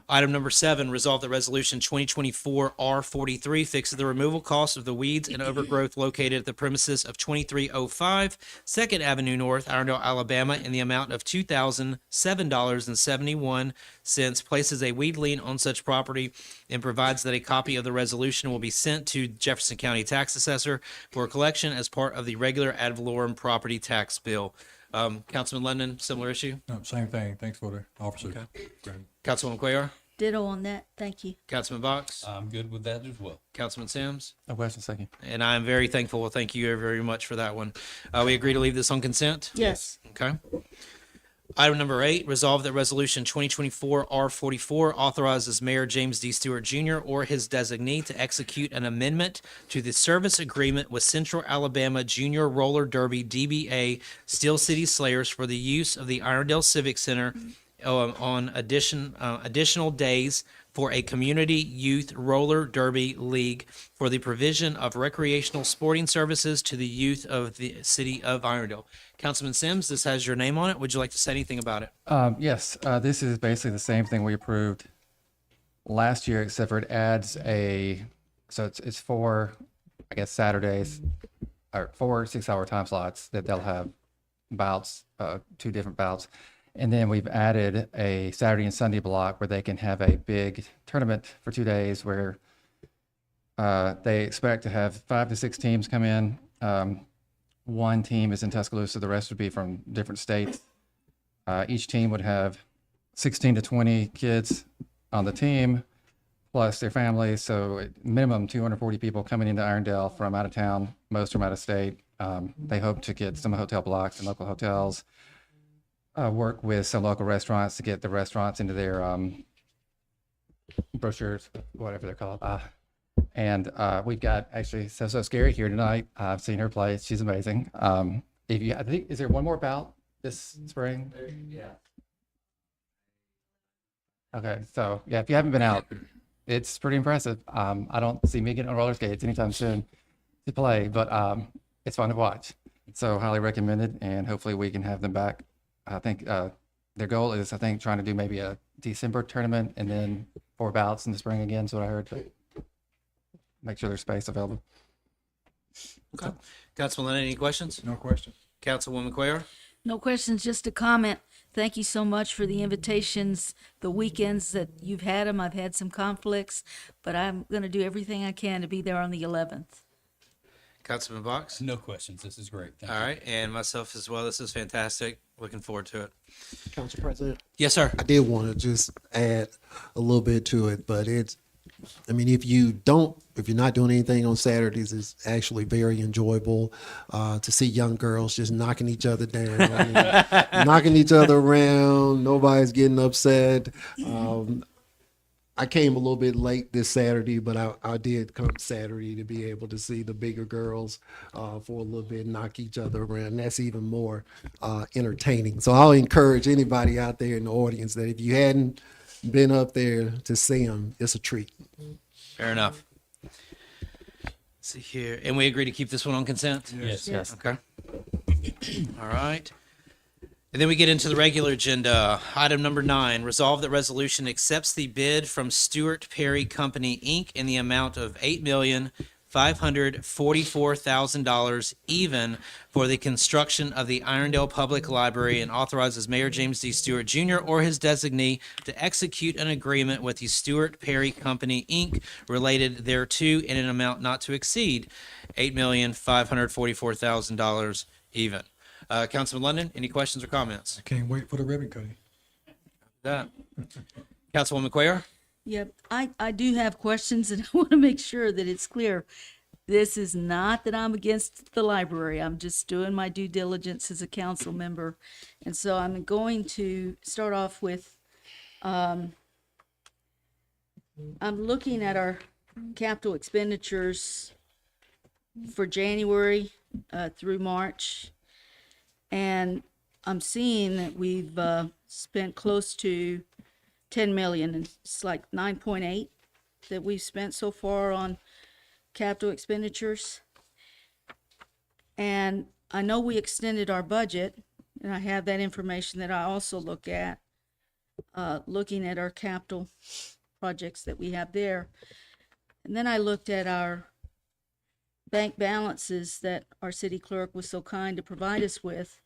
Item number 7, resolve that resolution 2024 R43 fixes the removal cost of the weeds and overgrowth located at the premises of 2305 2nd Avenue North, Irondale, Alabama, in the amount of $2,007.71, places a weed lien on such property, and provides that a copy of the resolution will be sent to Jefferson County tax assessor for collection as part of the regular ad valorem property tax bill. Councilman Lennon, similar issue? No, same thing. Thanks for the officers. Great. Councilwoman Cuellar? Ditto on that. Thank you. Councilman Box? I'm good with that as well. Councilman Sims? No questions. Thank you. And I'm very thankful. Well, thank you very much for that one. We agree to leave this on consent? Yes. Okay. Item number 8, resolve that Resolution 2024 R44 authorizes Mayor James D. Stewart Jr. or his designee to execute an amendment to the service agreement with Central Alabama Junior Roller Derby DBA Steel City Slayers for the use of the Irondale Civic Center on additional days for a community youth roller derby league for the provision of recreational sporting services to the youth of the city of Irondale. Councilman Sims, this has your name on it. Would you like to say anything about it? Yes, this is basically the same thing we approved last year, except for it adds so it's 4, I guess, Saturdays, or 4 6-hour time slots that they'll have bouts, 2 different bouts. And then we've added a Saturday and Sunday block where they can have a big tournament for 2 days where they expect to have 5 to 6 teams come in. One team is in Tuscaloosa, the rest would be from different states. Each team would have 16 to 20 kids on the team, plus their families. So at minimum 240 people coming into Irondale from out of town, most from out of state. They hope to get some hotel blocks and local hotels. Work with some local restaurants to get the restaurants into their brochures, whatever they're called. And we've got actually So Scary here tonight. I've seen her play. She's amazing. I think, is there one more bout this spring? Yeah. Okay, so yeah, if you haven't been out, it's pretty impressive. I don't see me getting on roller skates anytime soon to play, but it's fun to watch. So highly recommended, and hopefully we can have them back. I think their goal is, trying to do maybe a December tournament and then 4 bouts in the spring again. Is what I heard. But make sure there's space available. Okay. Councilman Lennon, any questions? No question. Councilwoman Cuellar? No questions, just a comment. Thank you so much for the invitations, the weekends that you've had them. I've had some conflicts, but I'm going to do everything I can to be there on the 11th. Councilman Box? No questions. This is great. Thank All right, and myself as well. This is fantastic. Looking forward to it. Council President, Yes, sir. I did want to just add a little bit to it, but if you're not doing anything on Saturdays, it's actually very enjoyable to see young girls just knocking each other down, knocking each other around. Nobody's getting upset. I came a little bit late this Saturday, but I did come Saturday to be able to see the bigger girls for a little bit knock each other around. And that's even more entertaining. So I'll encourage anybody out there in the audience that if you hadn't been up there to see them, it's a treat. Fair enough. Let's see here. And we agree to keep this one on consent? Yes. Yes. Okay. All right. And then we get into the regular agenda. Item number 9, resolve that resolution accepts the bid from Stewart Perry Company, Inc. in the amount of $8,544,000 even for the construction of the Irondale Public Library, and authorizes Mayor James D. Stewart Jr. or his designee to execute an agreement with the Stewart Perry Company, Inc. related thereto in an amount not to exceed $8,544,000 even. Councilman London, any questions or comments? I can't wait for the ribbon cutting. That. Councilwoman Cuellar? Yep, I do have questions, and I want to make sure that it's clear. This is not that I'm against the library. I'm just doing my due diligence as a council member. And so I'm going to start off with, I'm looking at our capital expenditures for January through March. And I'm seeing that we've spent close to 10 million, and it's like 9.8 that we've spent so far on capital expenditures. And I know we extended our budget, and I have that information that I also look at, looking at our capital projects that we have there. And then I looked at our bank balances that our city clerk was so kind to provide us with.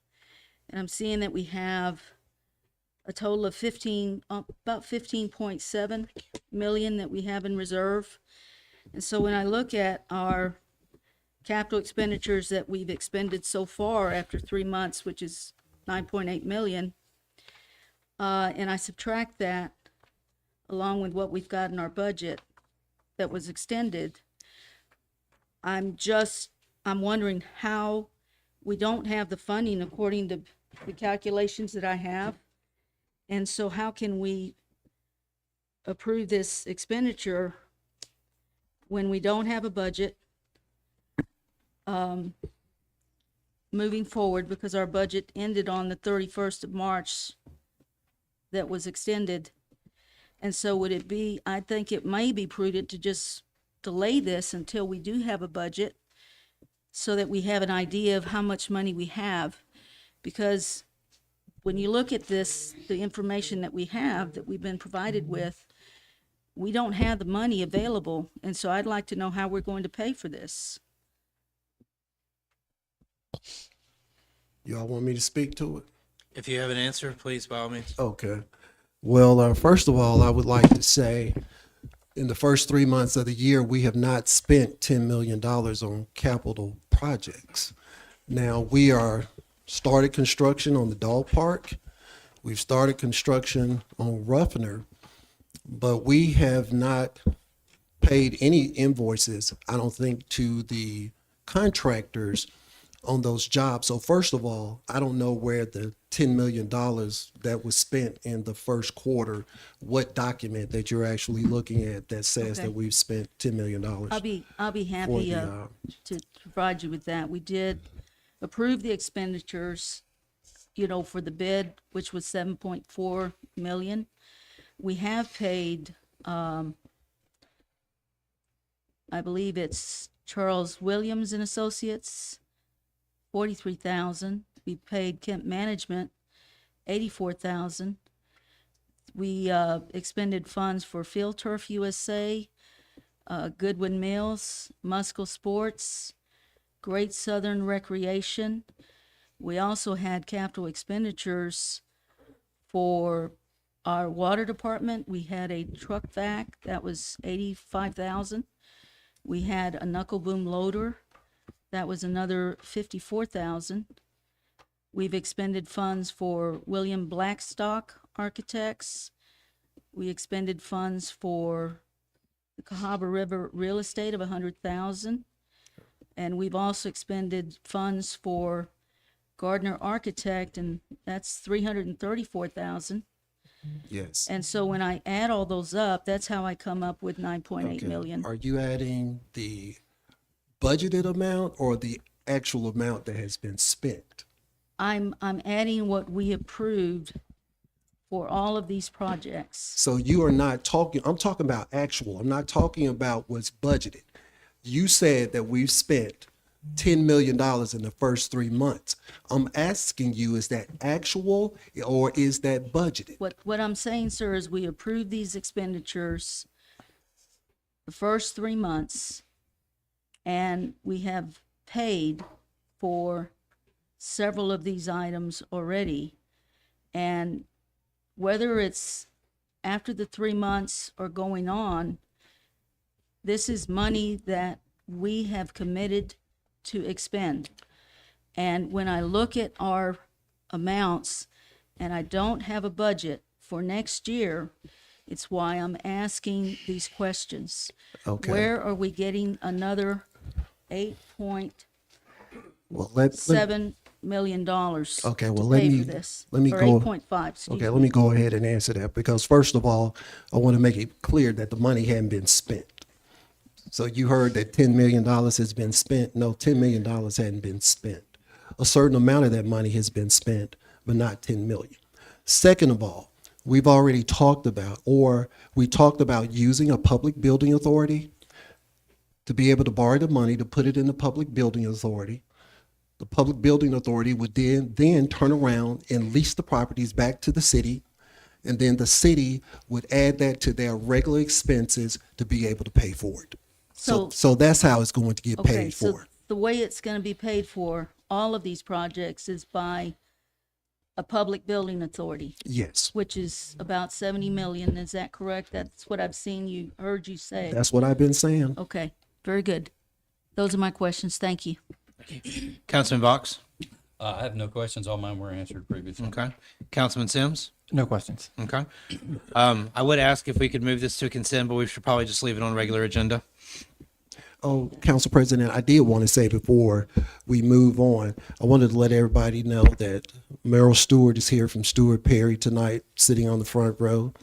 And I'm seeing that we have a total of about 15.7 million that we have in reserve. And so when I look at our capital expenditures that we've expended so far after 3 months, which is 9.8 million, and I subtract that along with what we've got in our budget that was extended, I'm wondering how we don't have the funding according to the calculations that I have. And so how can we approve this expenditure when we don't have a budget moving forward, because our budget ended on the 31st of March that was extended? And so would it be, I think it may be prudent to just delay this until we do have a budget so that we have an idea of how much money we have. Because when you look at this, the information that we have, that we've been provided with, we don't have the money available. And so I'd like to know how we're going to pay for this. Y'all want me to speak to it? If you have an answer, please, by all means. Okay. Well, first of all, I would like to say in the first 3 months of the year, we have not spent $10 million on capital projects. Now, we are started construction on the dog park. We've started construction on Ruffner, but we have not paid any invoices, I don't think, to the contractors on those jobs. So first of all, I don't know where the $10 million that was spent in the first quarter, what document that you're actually looking at that says Okay. that we've spent $10 million. I'll be happy the, to provide you with that. We did approve the expenditures, for the bid, which was 7.4 million. We have paid, I believe it's Charles Williams and Associates, $43,000. We paid Kemp Management $84,000. We expended funds for Field Turf USA, Goodwin Mills, Muscle Sports, Great Southern Recreation. We also had capital expenditures for our water department. We had a truck vac that was $85,000. We had a knuckle boom loader that was another $54,000. We've expended funds for William Blackstock Architects. We expended funds for the Cahaba River Real Estate of $100,000. And we've also expended funds for Gardner Architect, and that's $334,000. Yes. And so when I add all those up, that's how I come up with 9.8 Okay. million. Are you adding the budgeted amount or the actual amount that has been spent? I'm adding what we approved for all of these projects. So you are not talking, I'm talking about actual. I'm not talking about what's budgeted. You said that we've spent $10 million in the first 3 months. I'm asking you, is that actual or is that budgeted? What I'm saying, sir, is we approved these expenditures the first 3 months, and we have paid for several of these items already. And whether it's after the 3 months or going on, this is money that we have committed to expend. And when I look at our amounts and I don't have a budget for next year, it's why I'm asking these questions. Okay. Where are we getting another $8.7 Well, million dollars Okay, well, to let pay me, for this? let me Or go. 8.5, excuse Okay, me. let me go ahead and answer that, because first of all, I want to make it clear that the money hadn't been spent. So you heard that $10 million has been spent. No, $10 million hadn't been spent. A certain amount of that money has been spent, but not 10 million. Second of all, we've already talked about, or we talked about using a public building authority to be able to borrow the money to put it in the public building authority. The public building authority would then turn around and lease the properties back to the city, and then the city would add that to their regular expenses to be able to pay for it. So that's how it's going to get Okay, paid so for. the way it's going to be paid for, all of these projects, is by a public building authority, Yes, which is about 70 million. Is that correct? That's what I've heard you say. that's what I've been saying. Okay, very good. Those are my questions. Thank you. Councilman Box? I have no questions. All mine were answered previously. Okay. Councilman Sims? No questions. Okay. I would ask if we could move this to consent, but we should probably just leave it on regular agenda. Oh, Council President, I did want to say before we move on, I wanted to let everybody know that Merrill Stewart is here from Stewart Perry tonight, sitting on the front row.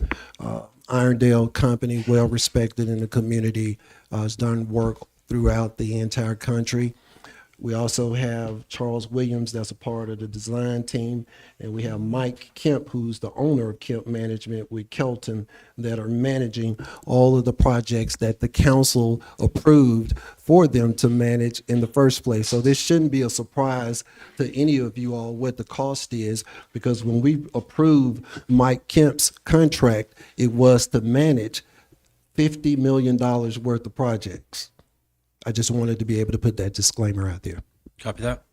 Irondale Company, well respected in the community, has done work throughout the entire country. We also have Charles Williams, that's a part of the design team, and we have Mike Kemp, who's the owner of Kemp Management with Kelton, that are managing all of the projects that the council approved for them to manage in the first place. So this shouldn't be a surprise to any of you all what the cost is, because when we approved Mike Kemp's contract, it was to manage $50 million worth of projects. I just wanted to be able to put that disclaimer out there. Copy that.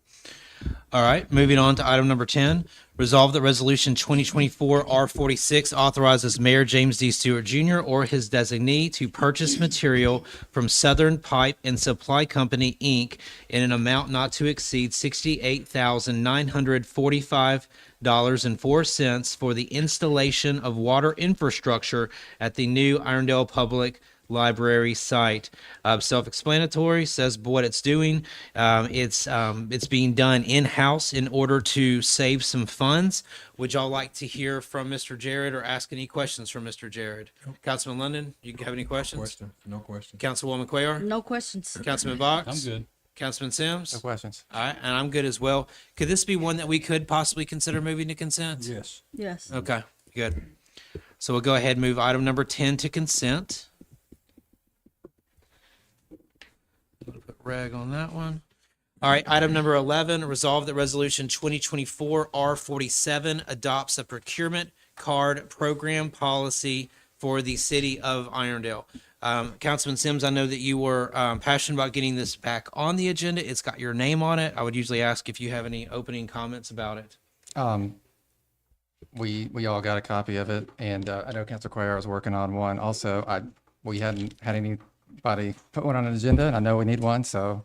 All right, moving on to item number 10. Resolve that resolution 2024 R46 authorizes Mayor James D. Stewart Jr. or his designee to purchase material from Southern Pipe and Supply Company, Inc. in an amount not to exceed $68,945.04 for the installation of water infrastructure at the new Irondale Public Library site. Self-explanatory, says what it's doing. It's being done in-house in order to save some funds. Would y'all like to hear from Mr. Jared or ask any questions from Mr. Jared? Councilman London, you have any questions? No question. Councilwoman Cuellar? No questions. Councilman Box? I'm good. Councilman Sims? No questions. All right, and I'm good as well. Could this be one that we could possibly consider moving to consent? Yes. Yes. Okay, good. So we'll go ahead and move item number 10 to consent. Put reg on that one. All right, item number 11, resolve that resolution 2024 R47 adopts a procurement card program policy for the city of Irondale. Councilman Sims, I know that you were passionate about getting this back on the agenda. It's got your name on it. I would usually ask if you have any opening comments about it. We all got a copy of it, and I know Councilor Cuellar was working on one. Also, we hadn't had anybody put one on an agenda, and I know we need one, so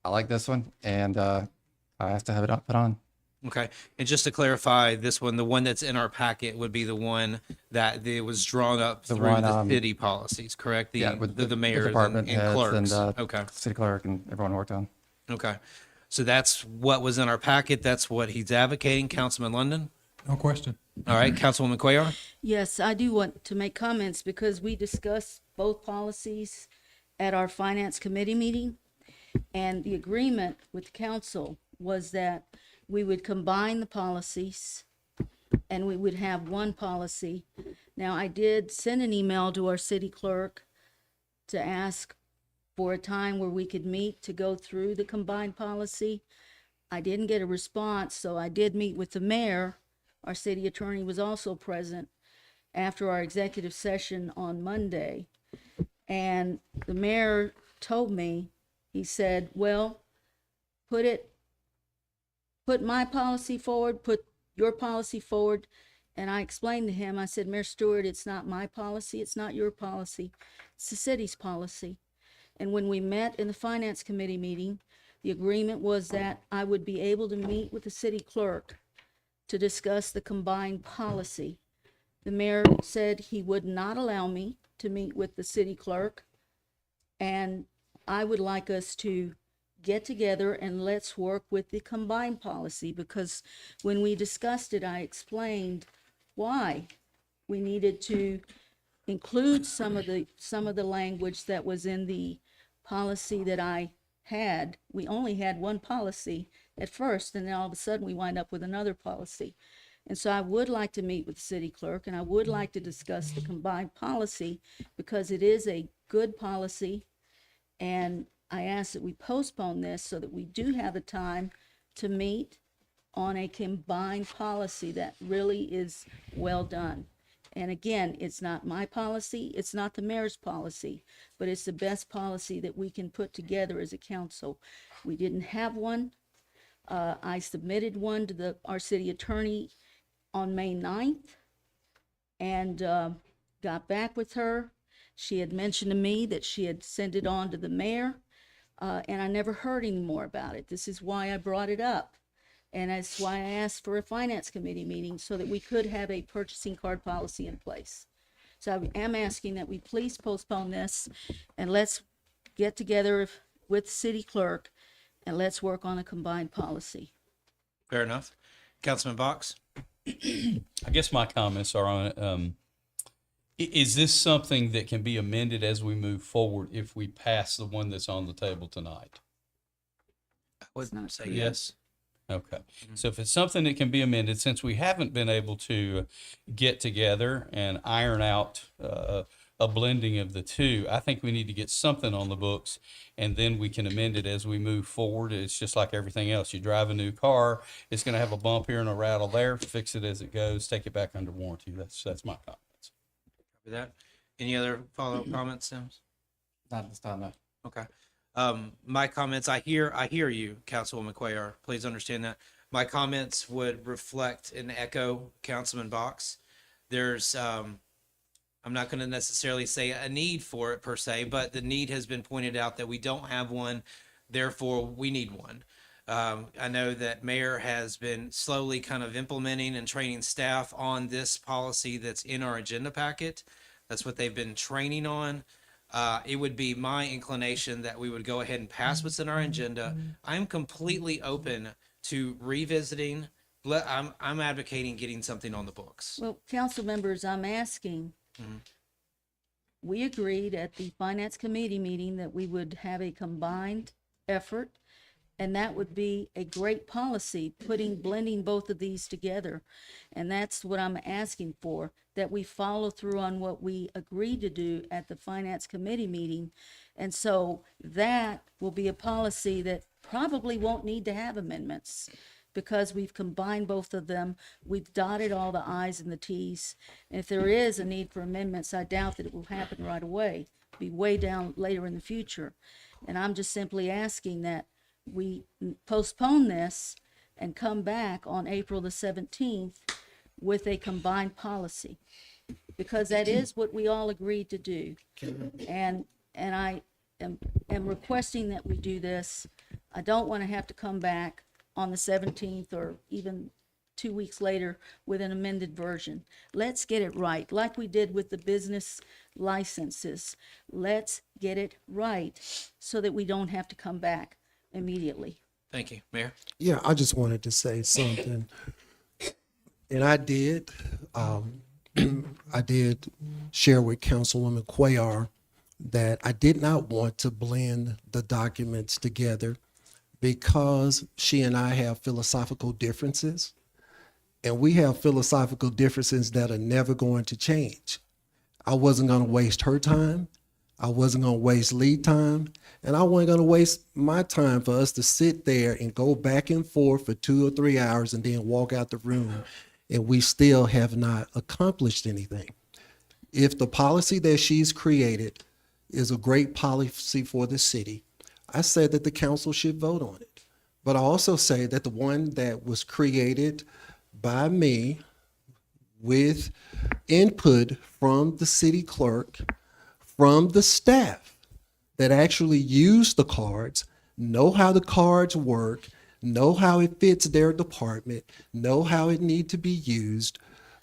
I like this one, and I have to have it put on. Okay, and just to clarify, this one, the one that's in our packet would be the one that it was drawn up The through one, the city policies, correct? With the mayor department and heads clerks. and Okay, city clerk and everyone worked on. okay. So that's what was in our packet. That's what he's advocating. Councilman London? No question. All right, Councilwoman Cuellar? Yes, I do want to make comments because we discussed both policies at our finance committee meeting. And the agreement with council was that we would combine the policies and we would have one policy. Now, I did send an email to our city clerk to ask for a time where we could meet to go through the combined policy. I didn't get a response, so I did meet with the mayor. Our city attorney was also present after our executive session on Monday. And the mayor told me, he said, well, put my policy forward, put your policy forward. And I explained to him, I said, Mayor Stewart, it's not my policy, it's not your policy, it's the city's policy. And when we met in the finance committee meeting, the agreement was that I would be able to meet with the city clerk to discuss the combined policy. The mayor said he would not allow me to meet with the city clerk, and I would like us to get together and let's work with the combined policy, because when we discussed it, I explained why we needed to include some of the language that was in the policy that I had. We only had one policy at first, and then all of a sudden we wind up with another policy. And so I would like to meet with the city clerk, and I would like to discuss the combined policy because it is a good policy. And I ask that we postpone this so that we do have the time to meet on a combined policy that really is well done. And again, it's not my policy, it's not the mayor's policy, but it's the best policy that we can put together as a council. We didn't have one. I submitted one to our city attorney on May 9th and got back with her. She had mentioned to me that she had sent it on to the mayor, and I never heard any more about it. This is why I brought it up. And that's why I asked for a finance committee meeting so that we could have a purchasing card policy in place. So I am asking that we please postpone this and let's get together with city clerk and let's work on a combined policy. Fair enough. Councilman Box? I guess my comments are on, is this something that can be amended as we move forward if we pass the one that's on the table tonight? I would say Yes. Okay. So if it's something that can be amended, since we haven't been able to get together and iron out a blending of the two, I think we need to get something on the books and then we can amend it as we move forward. It's just like everything else. You drive a new car, it's going to have a bump here and a rattle there. Fix it as it goes. Take it back under warranty. That's my comments. Copy that. Any other follow-up comments, Sims? Not this time, no. Okay. My comments, I hear you, Councilwoman Cuellar. Please understand that. My comments would reflect and echo Councilman Box. There's, I'm not going to necessarily say a need for it per se, but the need has been pointed out that we don't have one, therefore we need one. I know that Mayor has been slowly kind of implementing and training staff on this policy that's in our agenda packet. That's what they've been training on. It would be my inclination that we would go ahead and pass what's in our agenda. I'm completely open to revisiting. I'm advocating getting something on the books. Well, council members, I'm asking, we agreed at the finance committee meeting that we would have a combined effort, and that would be a great policy, blending both of these together. And that's what I'm asking for, that we follow through on what we agreed to do at the finance committee meeting. And so that will be a policy that probably won't need to have amendments because we've combined both of them. We've dotted all the i's and the t's. And if there is a need for amendments, I doubt that it will happen right away. Be way down later in the future. And I'm just simply asking that we postpone this and come back on April the 17th with a combined policy, because that is what we all agreed to do. And I am requesting that we do this. I don't want to have to come back on the 17th or even 2 weeks later with an amended version. Let's get it right, like we did with the business licenses. Let's get it right so that we don't have to come back immediately. Thank you, Mayor. Yeah, I just wanted to say something. And I did share with Councilwoman Cuellar that I did not want to blend the documents together because she and I have philosophical differences, and we have philosophical differences that are never going to change. I wasn't going to waste her time. I wasn't going to waste lead time, and I wasn't going to waste my time for us to sit there and go back and forth for 2 or 3 hours and then walk out the room, and we still have not accomplished anything. If the policy that she's created is a great policy for the city, I said that the council should vote on it. But I also say that the one that was created by me with input from the city clerk, from the staff that actually use the cards, know how the cards work, know how it fits their department, know how it need to be used,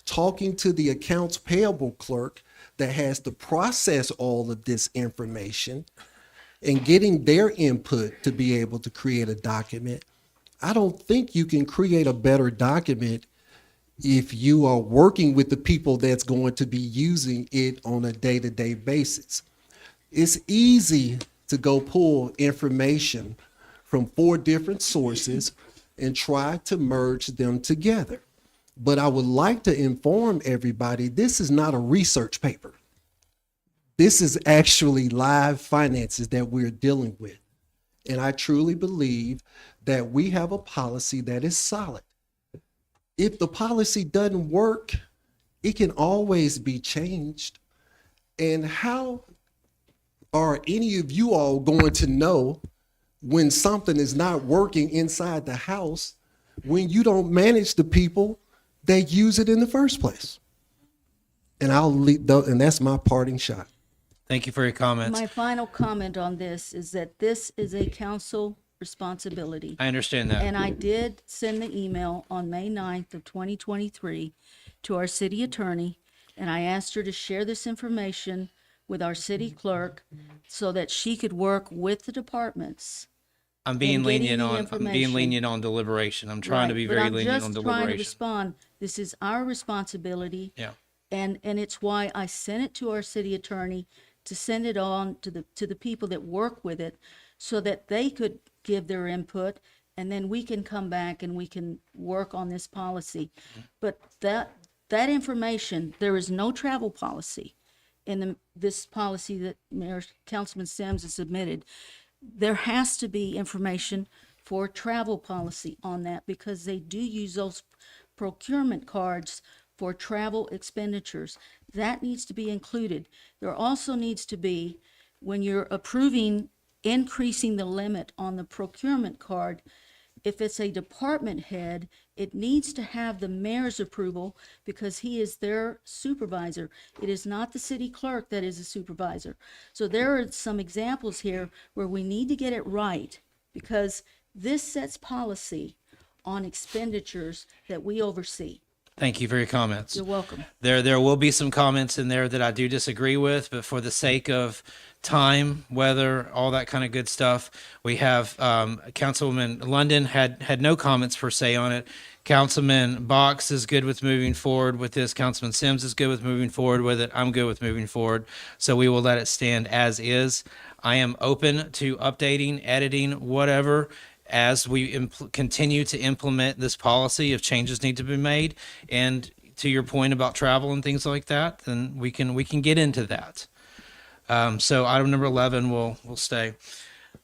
talking to the accounts payable clerk that has to process all of this information and getting their input to be able to create a document. I don't think you can create a better document if you are working with the people that's going to be using it on a day-to-day basis. It's easy to go pull information from 4 different sources and try to merge them together. But I would like to inform everybody, this is not a research paper. This is actually live finances that we're dealing with. And I truly believe that we have a policy that is solid. If the policy doesn't work, it can always be changed. And how are any of you all going to know when something is not working inside the house when you don't manage the people that use it in the first place? And and that's my parting shot. Thank you for your comments. My final comment on this is that this is a council responsibility. I understand that. And I did send the email on May 9th of 2023 to our city attorney, and I asked her to share this information with our city clerk so that she could work with the departments. I'm being and getting lenient the on, I'm being information. lenient on deliberation. I'm trying to Right, be but very I'm lenient on just trying to deliberation. respond. This is our responsibility. Yeah. And it's why I sent it to our city attorney to send it on to the people that work with it so that they could give their input, and then we can come back and we can work on this policy. But that information, there is no travel policy in this policy that Councilman Sims has submitted. There has to be information for travel policy on that because they do use those procurement cards for travel expenditures. That needs to be included. There also needs to be, when you're approving increasing the limit on the procurement card, if it's a department head, it needs to have the mayor's approval because he is their supervisor. It is not the city clerk that is a supervisor. So there are some examples here where we need to get it right because this sets policy on expenditures that we oversee. Thank you for your comments. You're welcome. There will be some comments in there that I do disagree with, but for the sake of time, weather, all that kind of good stuff, we have Councilwoman London had no comments per se on it. Councilman Box is good with moving forward with this. Councilman Sims is good with moving forward with it. I'm good with moving forward. So we will let it stand as is. I am open to updating, editing, whatever, as we continue to implement this policy. If changes need to be made, and to your point about travel and things like that, then we can get into that. So item number 11 will stay.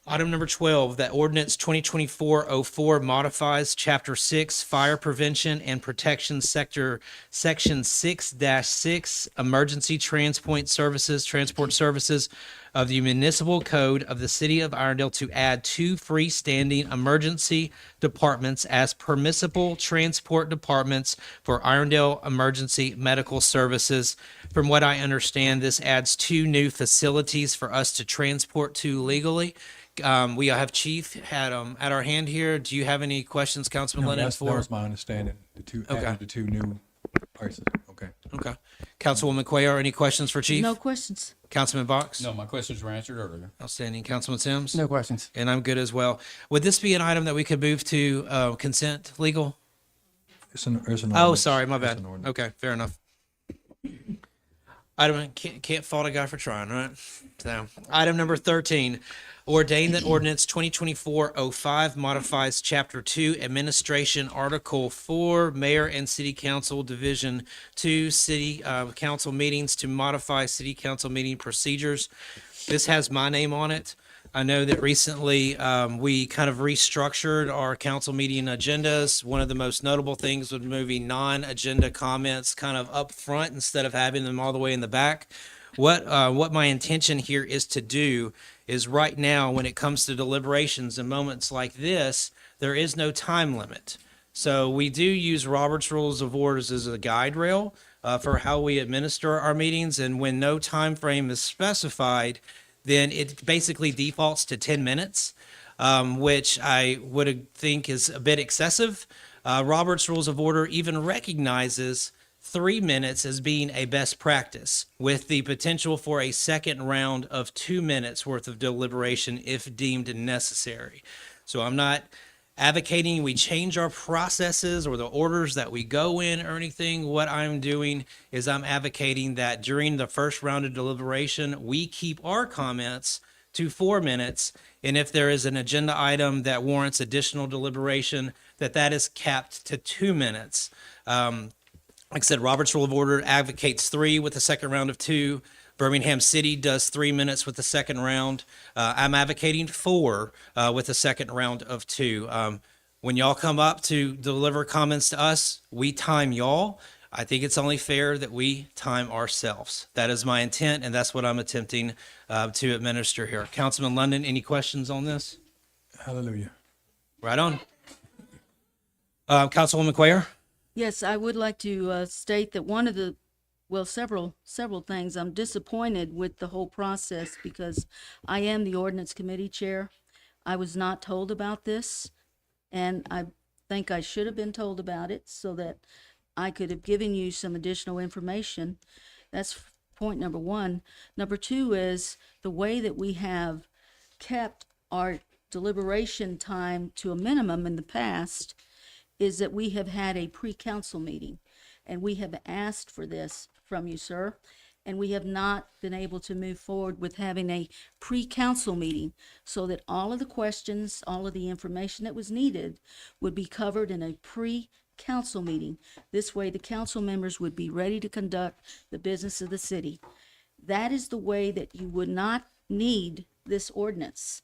Item number 12, that ordinance 2024-04 modifies Chapter 6 Fire Prevention and Protection Sector, Section 6-6 Emergency Transport Services of the Municipal Code of the City of Irondale to add 2 freestanding emergency departments as permissible transport departments for Irondale Emergency Medical Services. From what I understand, this adds 2 new facilities for us to transport to legally. We have Chief at our hand here. Do you have any questions, Councilman No, Lennon? that was my understanding. Added the 2 new places. Okay. Okay. Councilwoman Cuellar, any questions for Chief? No questions. Councilman Box? No, my questions were answered earlier. Outstanding. Councilman Sims? No questions. And I'm good as well. Would this be an item that we could move to consent legal? It's an Oh, ordinance. sorry, my It's bad. an ordinance. Okay, fair enough. Item can't fault a guy for trying, right? So, item number 13, ordain that ordinance 2024-05 modifies Chapter 2 Administration Article 4 Mayor and City Council Division 2 City Council meetings to modify City Council meeting procedures. This has my name on it. I know that recently we kind of restructured our council meeting agendas. One of the most notable things was moving non-agenda comments kind of up front instead of having them all the way in the back. What my intention here is to do is right now, when it comes to deliberations and moments like this, there is no time limit. So we do use Robert's Rules of Orders as a guide rail for how we administer our meetings. And when no time frame is specified, then it basically defaults to 10 minutes, which I would think is a bit excessive. Robert's Rules of Order even recognizes 3 minutes as being a best practice, with the potential for a second round of 2 minutes worth of deliberation if deemed necessary. So I'm not advocating we change our processes or the orders that we go in or anything. What I'm doing is I'm advocating that during the first round of deliberation, we keep our comments to 4 minutes. And if there is an agenda item that warrants additional deliberation, that is capped to 2 minutes. Like I said, Robert's Rule of Order advocates 3 with a second round of 2. Birmingham City does 3 minutes with the second round. I'm advocating 4 with a second round of 2. When y'all come up to deliver comments to us, we time y'all. I think it's only fair that we time ourselves. That is my intent, and that's what I'm attempting to administer here. Councilman London, any questions on this? Hallelujah. Right on. Councilwoman Cuellar? Yes, I would like to state that one of the, well, several things. I'm disappointed with the whole process because I am the ordinance committee chair. I was not told about this, and I think I should have been told about it so that I could have given you some additional information. That's point number one. Number two is the way that we have kept our deliberation time to a minimum in the past is that we have had a pre-council meeting, and we have asked for this from you, sir, and we have not been able to move forward with having a pre-council meeting so that all of the questions, all of the information that was needed would be covered in a pre-council meeting. This way, the council members would be ready to conduct the business of the city. That is the way that you would not need this ordinance.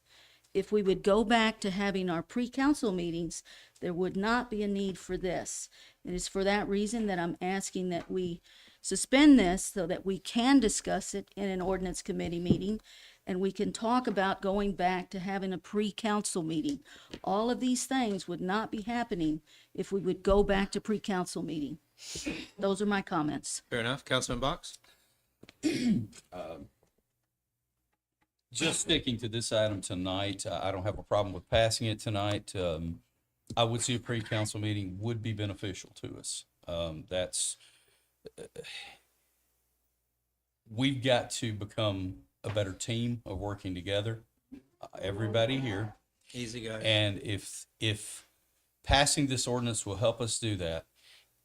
If we would go back to having our pre-council meetings, there would not be a need for this. It is for that reason that I'm asking that we suspend this so that we can discuss it in an ordinance committee meeting, and we can talk about going back to having a pre-council meeting. All of these things would not be happening if we would go back to pre-council meeting. Those are my comments. Fair enough. Councilman Box? Just sticking to this item tonight, I don't have a problem with passing it tonight. I would see a pre-council meeting would be beneficial to us. We've got to become a better team of working together, everybody here. Easy guy. And if passing this ordinance will help us do that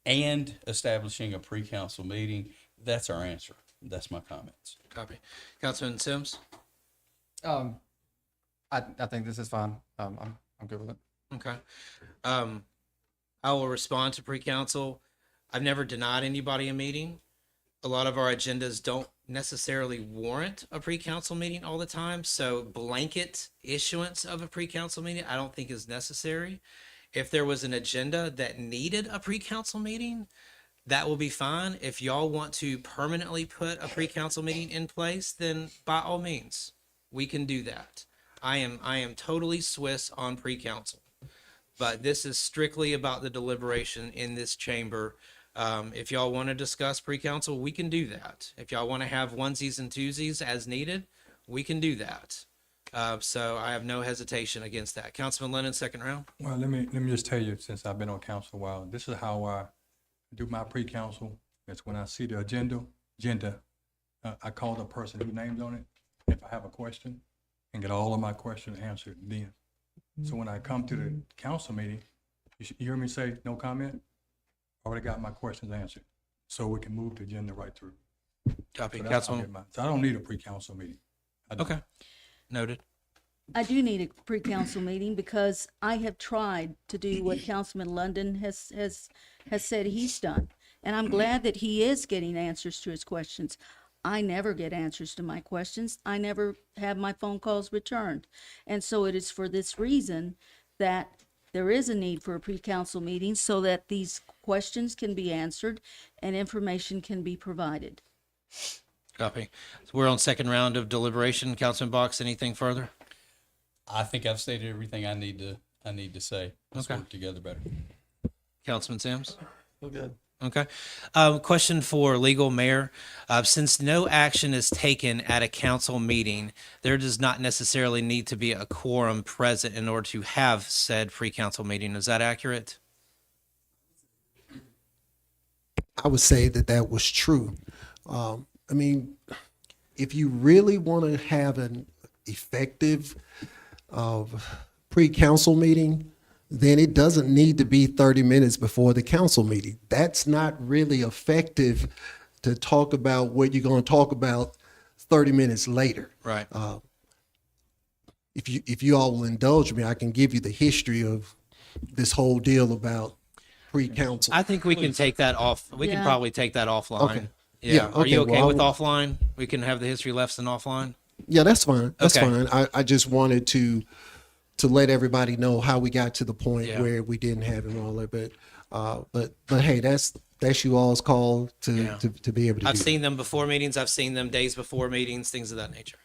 and establishing a pre-council meeting, that's our answer. That's my comments. Copy. Councilman Sims? I think this is fine. I'm good with it. Okay. I will respond to pre-council. I've never denied anybody a meeting. A lot of our agendas don't necessarily warrant a pre-council meeting all the time. So blanket issuance of a pre-council meeting, I don't think is necessary. If there was an agenda that needed a pre-council meeting, that will be fine. If y'all want to permanently put a pre-council meeting in place, then by all means, we can do that. I am totally Swiss on pre-council, but this is strictly about the deliberation in this chamber. If y'all want to discuss pre-council, we can do that. If y'all want to have onesies and twosies as needed, we can do that. So I have no hesitation against that. Councilman Lennon, second round. Well, let me just tell you, since I've been on council a while, this is how I do my pre-council. It's when I see the agenda, I call the person whose name's on it if I have a question and get all of my questions answered then. So when I come to the council meeting, you hear me say no comment? Already got my questions answered, so we can move the agenda right through. Copy. So that's how I Councilman. get mine. So I don't need a pre-council meeting. I don't. Okay. Noted. I do need a pre-council meeting because I have tried to do what Councilman London has said he's done. And I'm glad that he is getting answers to his questions. I never get answers to my questions. I never have my phone calls returned. And so it is for this reason that there is a need for a pre-council meeting so that these questions can be answered and information can be provided. Copy. So we're on second round of deliberation. Councilman Box, anything further? I think I've stated everything I need to say. Let's Okay. work together better. Councilman Sims? Okay. Okay. Question for legal mayor. Since no action is taken at a council meeting, there does not necessarily need to be a quorum present in order to have said pre-council meeting. Is that accurate? I would say that was true. I mean, if you really want to have an effective pre-council meeting, then it doesn't need to be 30 minutes before the council meeting. That's not really effective to talk about what you're going to talk about 30 minutes later. Right. If you all will indulge me, I can give you the history of this whole deal about pre-council. I think we can take that off. We can Yeah. probably take that offline. Okay. Yeah. Yeah, Are you okay, okay well, with offline? We can have the history left and offline. Yeah, that's fine. That's Okay. fine. I just wanted to let everybody know how we got to the point Yeah. where we didn't have him all that. But hey, that's you all's call to Yeah. to be able to I've do seen them before meetings. I've seen them days before meetings, things of that nature.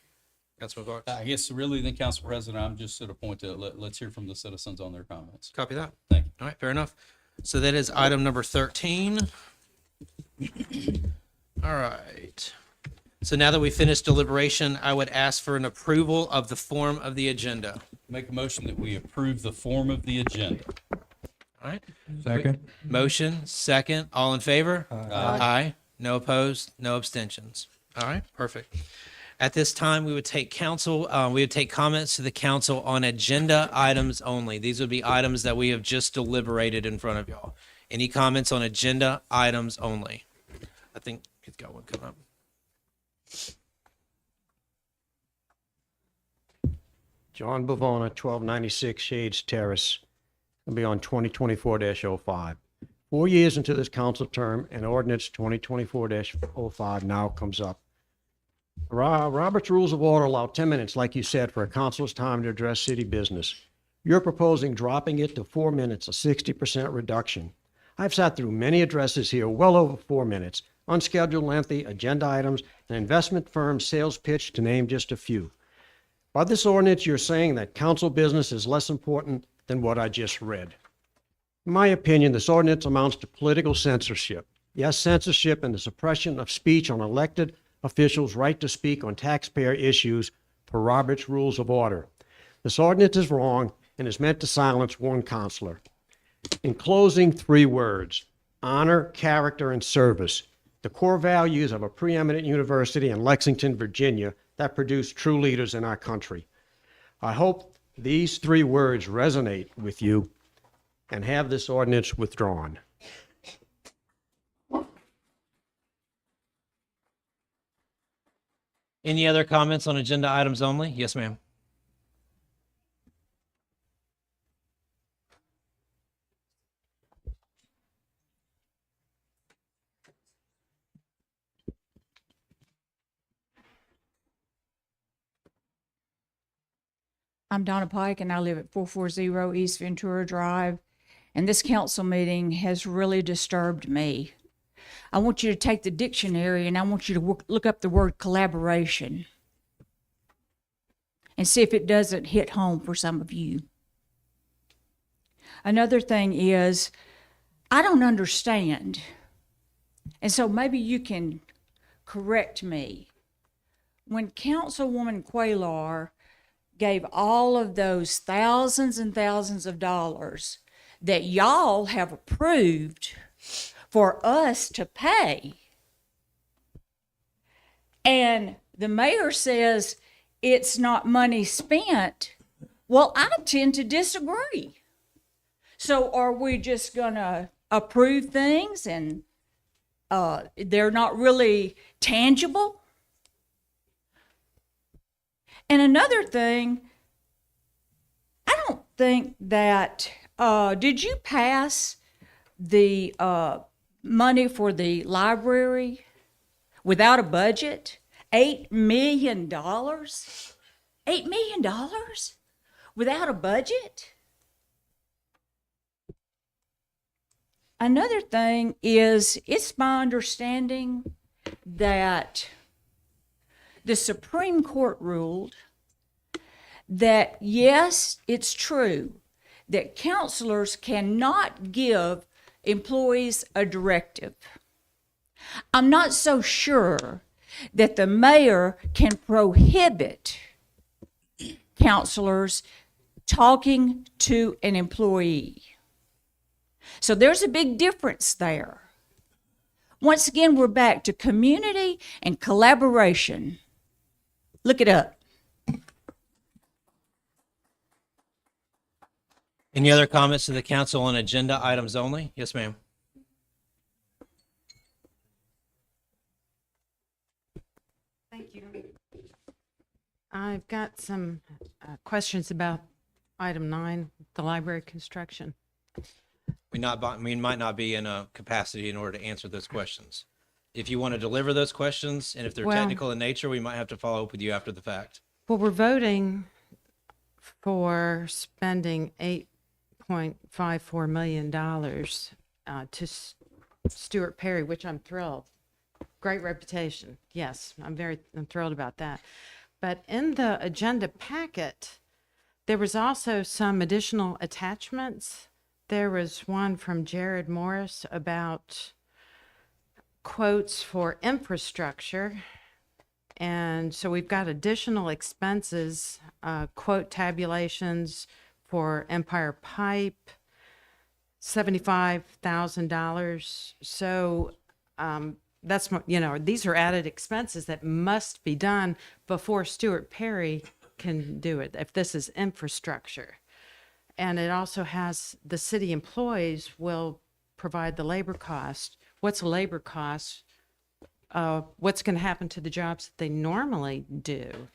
Councilman Box? I guess really, then, Council President, I'm just at a point to let's hear from the citizens on their comments. Copy that. Thank you. All right, fair enough. So that is item number 13. All right. So now that we finished deliberation, I would ask for an approval of the form of the agenda. Make a motion that we approve the form of the agenda. All right. Second. Motion, second. All in favor? Aye. No opposed, no abstentions. All right, perfect. At this time, we would take comments to the council on agenda items only. These would be items that we have just deliberated in front of y'all. Any comments on agenda items only? I think we've got one coming up. John Bavona, 1296 Shades Terrace. It'll be on 2024-05. 4 years into this council term, and ordinance 2024-05 now comes up. Robert's Rules of Order allow 10 minutes, like you said, for a council's time to address city business. You're proposing dropping it to 4 minutes, a 60% reduction. I've sat through many addresses here, well over 4 minutes, unscheduled, lengthy agenda items, an investment firm sales pitch, to name just a few. By this ordinance, you're saying that council business is less important than what I just read. In my opinion, this ordinance amounts to political censorship. Yes, censorship and the suppression of speech on elected officials' right to speak on taxpayer issues per Robert's Rules of Order. This ordinance is wrong and is meant to silence one counselor. In closing, 3 words: honor, character, and service, the core values of a preeminent university in Lexington, Virginia, that produce true leaders in our country. I hope these 3 words resonate with you and have this ordinance withdrawn. Any other comments on agenda items only? Yes, ma'am. I'm Donna Pike, and I live at 440 East Ventura Drive, and this council meeting has really disturbed me. I want you to take the dictionary, and I want you to look up the word collaboration and see if it doesn't hit home for some of you. Another thing is, I don't understand, and so maybe you can correct me. When Councilwoman Cuellar gave all of those thousands and thousands of dollars that y'all have approved for us to pay, and the mayor says it's not money spent, well, I tend to disagree. So are we just gonna approve things and they're not really tangible? And another thing, I don't think that, did you pass the money for the library without a budget? $8 million? $8 million without a budget? Another thing is, it's my understanding that the Supreme Court ruled that, yes, it's true that counselors cannot give employees a directive. I'm not so sure that the mayor can prohibit counselors talking to an employee. So there's a big difference there. Once again, we're back to community and collaboration. Look it up. Any other comments to the council on agenda items only? Yes, ma'am. Thank you. I've got some questions about item 9, the library construction. We might not be in a capacity in order to answer those questions. If you want to deliver those questions, and if they're Well, technical in nature, we might have to follow up with you after the fact. Well, we're voting for spending $8.54 million to Stuart Perry, which I'm thrilled. Great reputation. Yes, I'm thrilled about that. But in the agenda packet, there was also some additional attachments. There was one from Jared Morris about quotes for infrastructure. And so we've got additional expenses, quote tabulations for Empire Pipe, $75,000. So that's my, you know, these are added expenses that must be done before Stuart Perry can do it, if this is infrastructure. And it also has, the city employees will provide the labor cost. What's a labor cost? What's going to happen to the jobs that they normally do?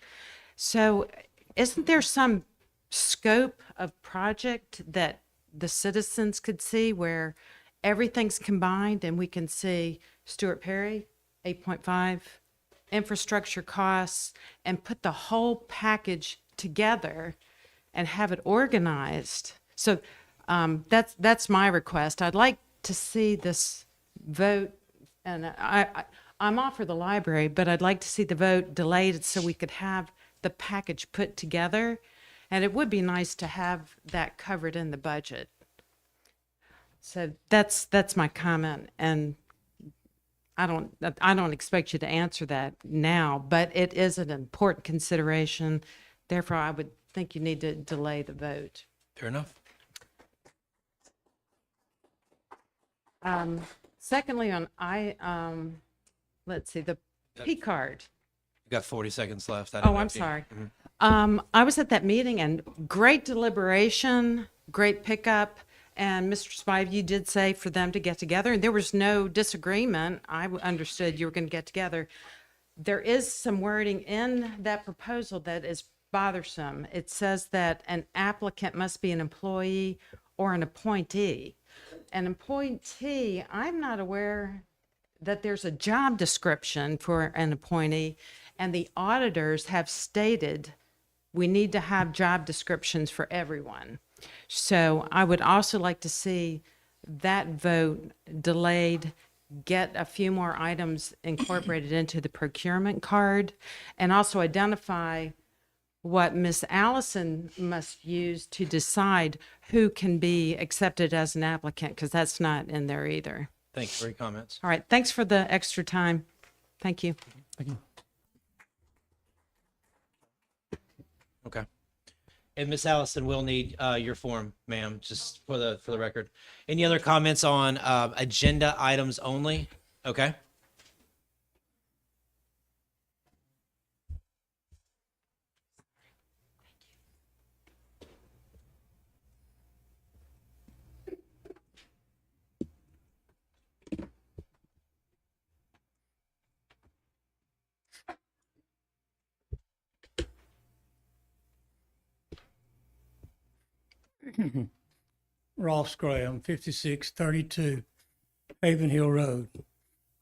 So isn't there some scope of project that the citizens could see where everything's combined and we can see Stuart Perry, 8.5, infrastructure costs, and put the whole package together and have it organized? So that's my request. I'd like to see this vote, and I'm all for the library, but I'd like to see the vote delayed so we could have the package put together. And it would be nice to have that covered in the budget. So that's my comment. And I don't expect you to answer that now, but it is an important consideration. Therefore, I would think you need to delay the vote. Fair enough. Secondly, let's see, the P card. You got 40 seconds left. Oh, I'm sorry. I was at that meeting and great deliberation, great pickup. And Mr. Spive, you did say for them to get together, and there was no disagreement. I understood you were going to get together. There is some wording in that proposal that is bothersome. It says that an applicant must be an employee or an appointee. An appointee, I'm not aware that there's a job description for an appointee, and the auditors have stated we need to have job descriptions for everyone. So I would also like to see that vote delayed, get a few more items incorporated into the procurement card, and also identify what Miss Allison must use to decide who can be accepted as an applicant, because that's not in there either. Thank you for your comments. All right, thanks for the extra time. Thank you. Thank you. Okay. And Miss Allison will need your form, ma'am, just for the record. Any other comments on agenda items only? Okay. Ross Graham, 5632 Haven Hill Road.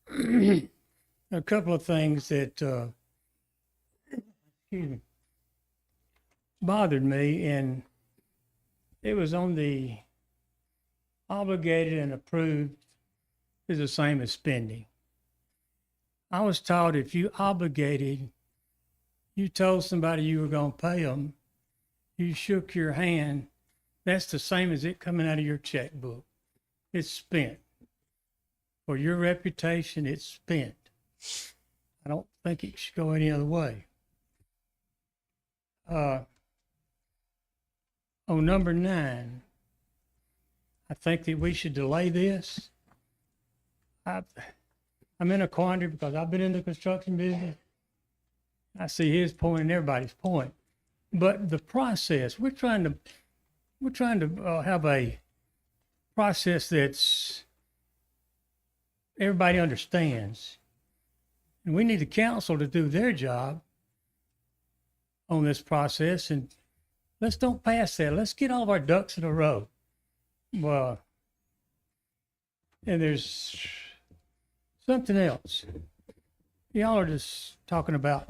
A couple of things that bothered me, and it was on the obligated and approved is the same as spending. I was taught if you obligated, you told somebody you were going to pay them, you shook your hand, that's the same as it coming out of your checkbook. It's spent. For your reputation, it's spent. I don't think it should go any other way. On number 9, I think that we should delay this. I'm in a quandary because I've been in the construction business. I see his point and everybody's point. But the process, we're trying to have a process that's everybody understands. And we need the council to do their job on this process, and let's don't pass that. Let's get all of our ducks in a row. Well, and there's something else. Y'all are just talking about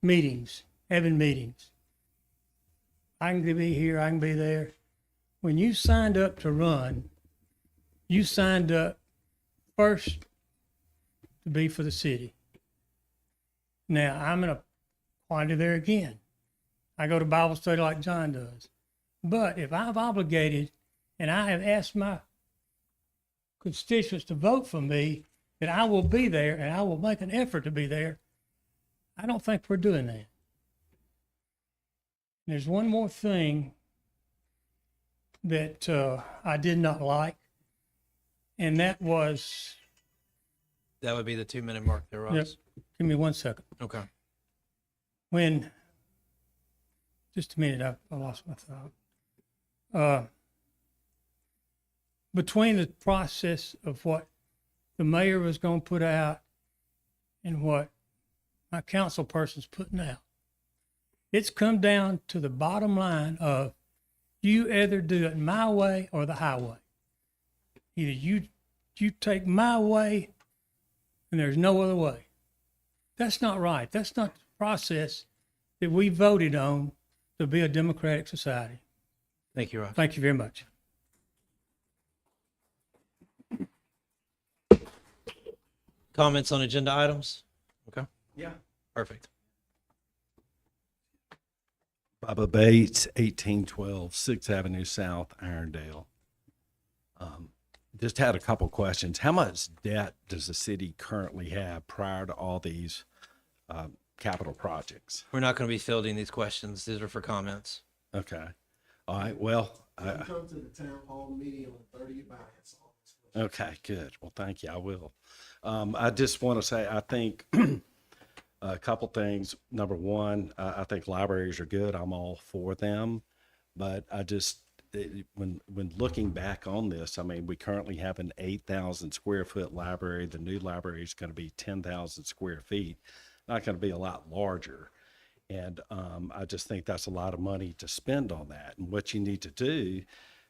meetings, having meetings. I can be here, I can be there. When you signed up to run, you signed up first to be for the city. Now, I'm in a quandary there again. I go to Bible study like John does. But if I've obligated and I have asked my constituents to vote for me, that I will be there and I will make an effort to be there, I don't think we're doing that. There's one more thing that I did not like, And that was, That would be the 2-minute mark there, Ross. yep, give me 1 second. Okay. When, just a minute, I lost my thought. Between the process of what the mayor was going to put out and what my council person's putting out, it's come down to the bottom line of you either do it my way or the highway. Either you take my way and there's no other way. That's not right. That's not the process that we voted on to be a democratic society. Thank you, Ross. Thank you very much. Comments on agenda items? Okay. Yeah. Perfect. Bubba Bates, 1812 6th Avenue South, Irondale. Just had a couple questions. How much debt does the city currently have prior to all these capital projects? We're not going to be fielding these questions. These are for comments. Okay. All right. Well, Come to the town hall meeting on the 30th by okay, good. Well, thank you. I will. I just want to say, I think a couple things. Number one, I think libraries are good. I'm all for them. But I just, when looking back on this, I mean, we currently have an 8,000 square foot library. The new library is going to be 10,000 square feet. Not going to be a lot larger. And I just think that's a lot of money to spend on that. And what you need to do,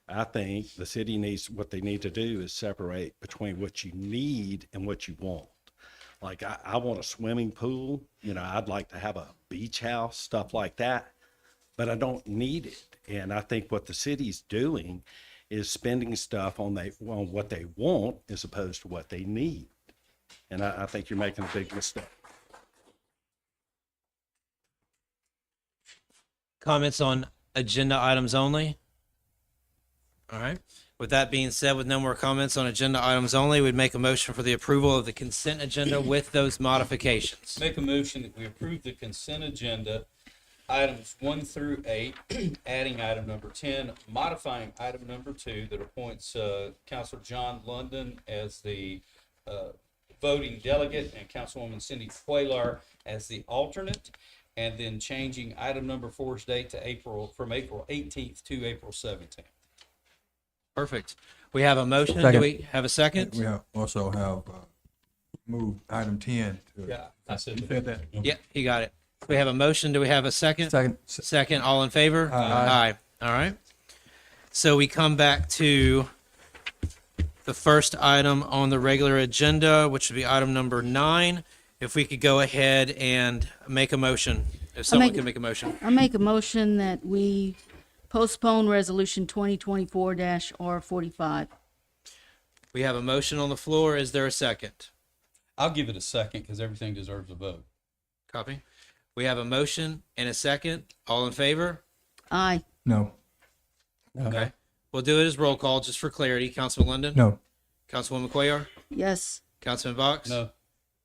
I think the city needs, what they need to do is separate between what you need and what you want. Like I want a swimming pool, you know, I'd like to have a beach house, stuff like that, but I don't need it. And I think what the city's doing is spending stuff on what they want as opposed to what they need. And I think you're making a big mistake. Comments on agenda items only? All right. With that being said, with no more comments on agenda items only, we'd make a motion for the approval of the consent agenda with those modifications. Make a motion that we approve the consent agenda, items 1 through 8, adding item number 10, modifying item number 2 that appoints Councilor John London as the voting delegate and Councilwoman Cindy Quaylar as the alternate, and then changing item number 4's date to from April 18th to April 17th. Perfect. We have a motion. Do Second. we have a second? We also have moved item 10 to. Yeah, I said You said that? Yeah, he got it. We have a motion. Do we have a second? Second. Second. All in favor? Aye. All right. So we come back to the first item on the regular agenda, which would be item number 9. If we could go ahead and make a motion, if someone can make a motion. I make a motion that we postpone resolution 2024-R45. We have a motion on the floor. Is there a second? I'll give it a second because everything deserves a vote. Copy. We have a motion and a second. All in favor? Aye. No. Okay. We'll do it as roll call just for clarity. Councilman London? No. Councilwoman Cuellar? Yes. Councilman Box? No.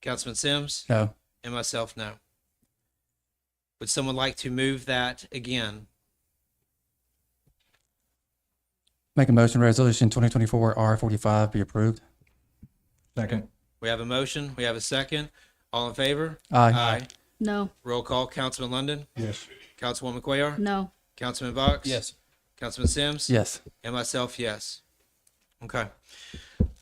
Councilman Sims? No. And myself, no. Would someone like to move that again? Make a motion resolution 2024 R45 be approved. Second. We have a motion. We have a second. All in favor? Aye. No. Roll call. Councilman London? Yes. Councilwoman Cuellar? No. Councilman Box? Yes. Councilman Sims? Yes. And myself, yes. Okay.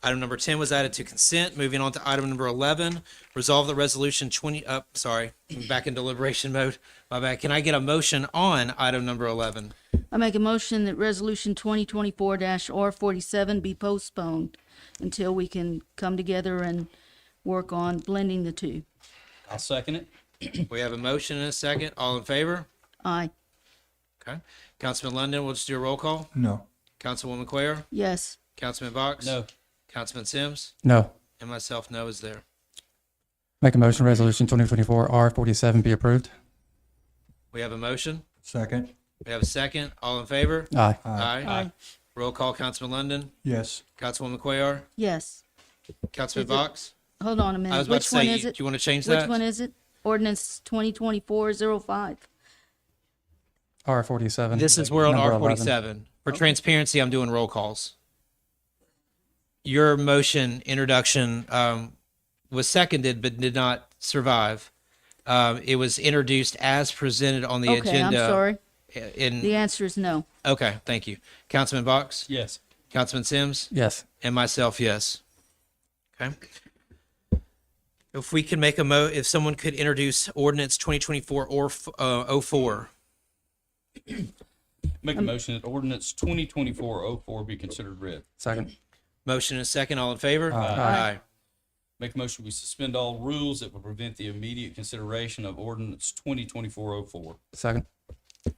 Item number 10 was added to consent. Moving on to item number 11, resolve the resolution I'm back in deliberation mode. My bad. Can I get a motion on item number 11? I make a motion that resolution 2024-R47 be postponed until we can come together and work on blending the two. I'll second it. We have a motion and a second. All in favor? Aye. Okay. Councilman London, we'll just do a roll call. No. Councilwoman Cuellar? Yes. Councilman Box? No. Councilman Sims? No. And myself, no, is there. Make a motion resolution 2024 R47 be approved. We have a motion. Second. We have a second. All in favor? Aye. Aye. Roll call. Councilman London? Yes. Councilwoman Cuellar? Yes. Councilman Is it- Box? Hold on a minute. I was about Which to one say, is it? do you want to change Which that? one is it? Ordinance 2024-05. R47. This is we're on Number R47. For transparency, I'm doing roll calls. your motion introduction was seconded but did not survive. It was introduced as presented on the Okay, agenda. I'm sorry. In The answer is no. Okay, thank you. Councilman Box? Yes. Councilman Sims? Yes. And myself, yes. Okay. If we can make if someone could introduce ordinance 2024 or 04. Make a motion that ordinance 2024-04 be considered read. Second. Motion and second, all in favor? Aye. Make a motion we suspend all rules that would prevent the immediate consideration of ordinance 2024-04. Second.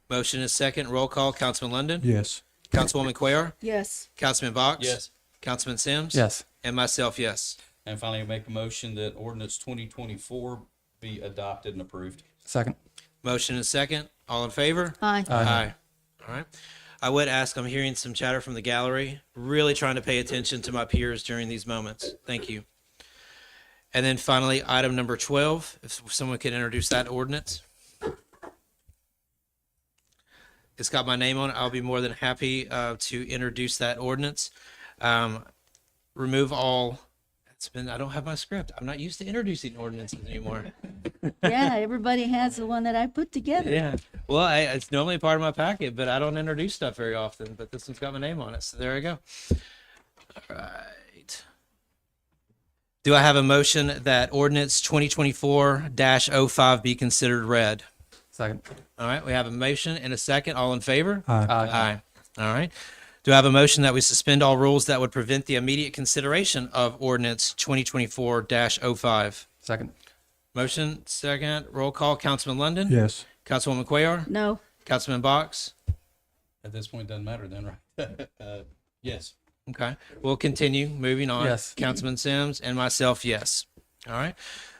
Motion is second, roll call, Councilman London? Yes. Councilwoman Cuellar? Yes. Councilman Box? Yes. Councilman Sims? Yes. And myself, yes. And finally, make a motion that ordinance 2024 be adopted and approved. Second. Motion is second, all in favor? Aye. Aye. All right. I would ask, I'm hearing some chatter from the gallery, really trying to pay attention to my peers during these moments. Thank you. And then finally, item number 12, if someone could introduce that ordinance. It's got my name on it. I'll be more than happy to introduce that ordinance. Remove all, I don't have my script. I'm not used to introducing ordinances anymore. Yeah, everybody has the one that I put together. Yeah. Well, it's normally part of my packet, but I don't introduce stuff very often. But this one's got my name on it, so there I go. All right. Do I have a motion that ordinance 2024-05 be considered read? Second. All right. We have a motion and a second. All in favor? Aye. Aye. All right. Do I have a motion that we suspend all rules that would prevent the immediate consideration of ordinance 2024-05? Second. Motion, second. Roll call. Councilman London? Yes. Councilwoman Cuellar? No. Councilman Box? At this point, doesn't matter then, right? Yes. Okay. We'll continue. Moving on. Yes. Councilman Sims and myself, yes. All right.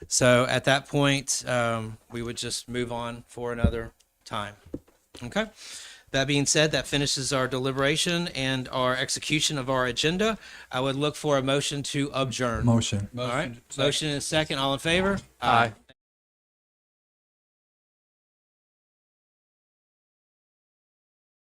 So at that point, we would just move on for another time. Okay. That being said, that finishes our deliberation and our execution of our agenda. I would look for a motion to adjourn. Motion. All right. Motion is second. All in favor? Aye.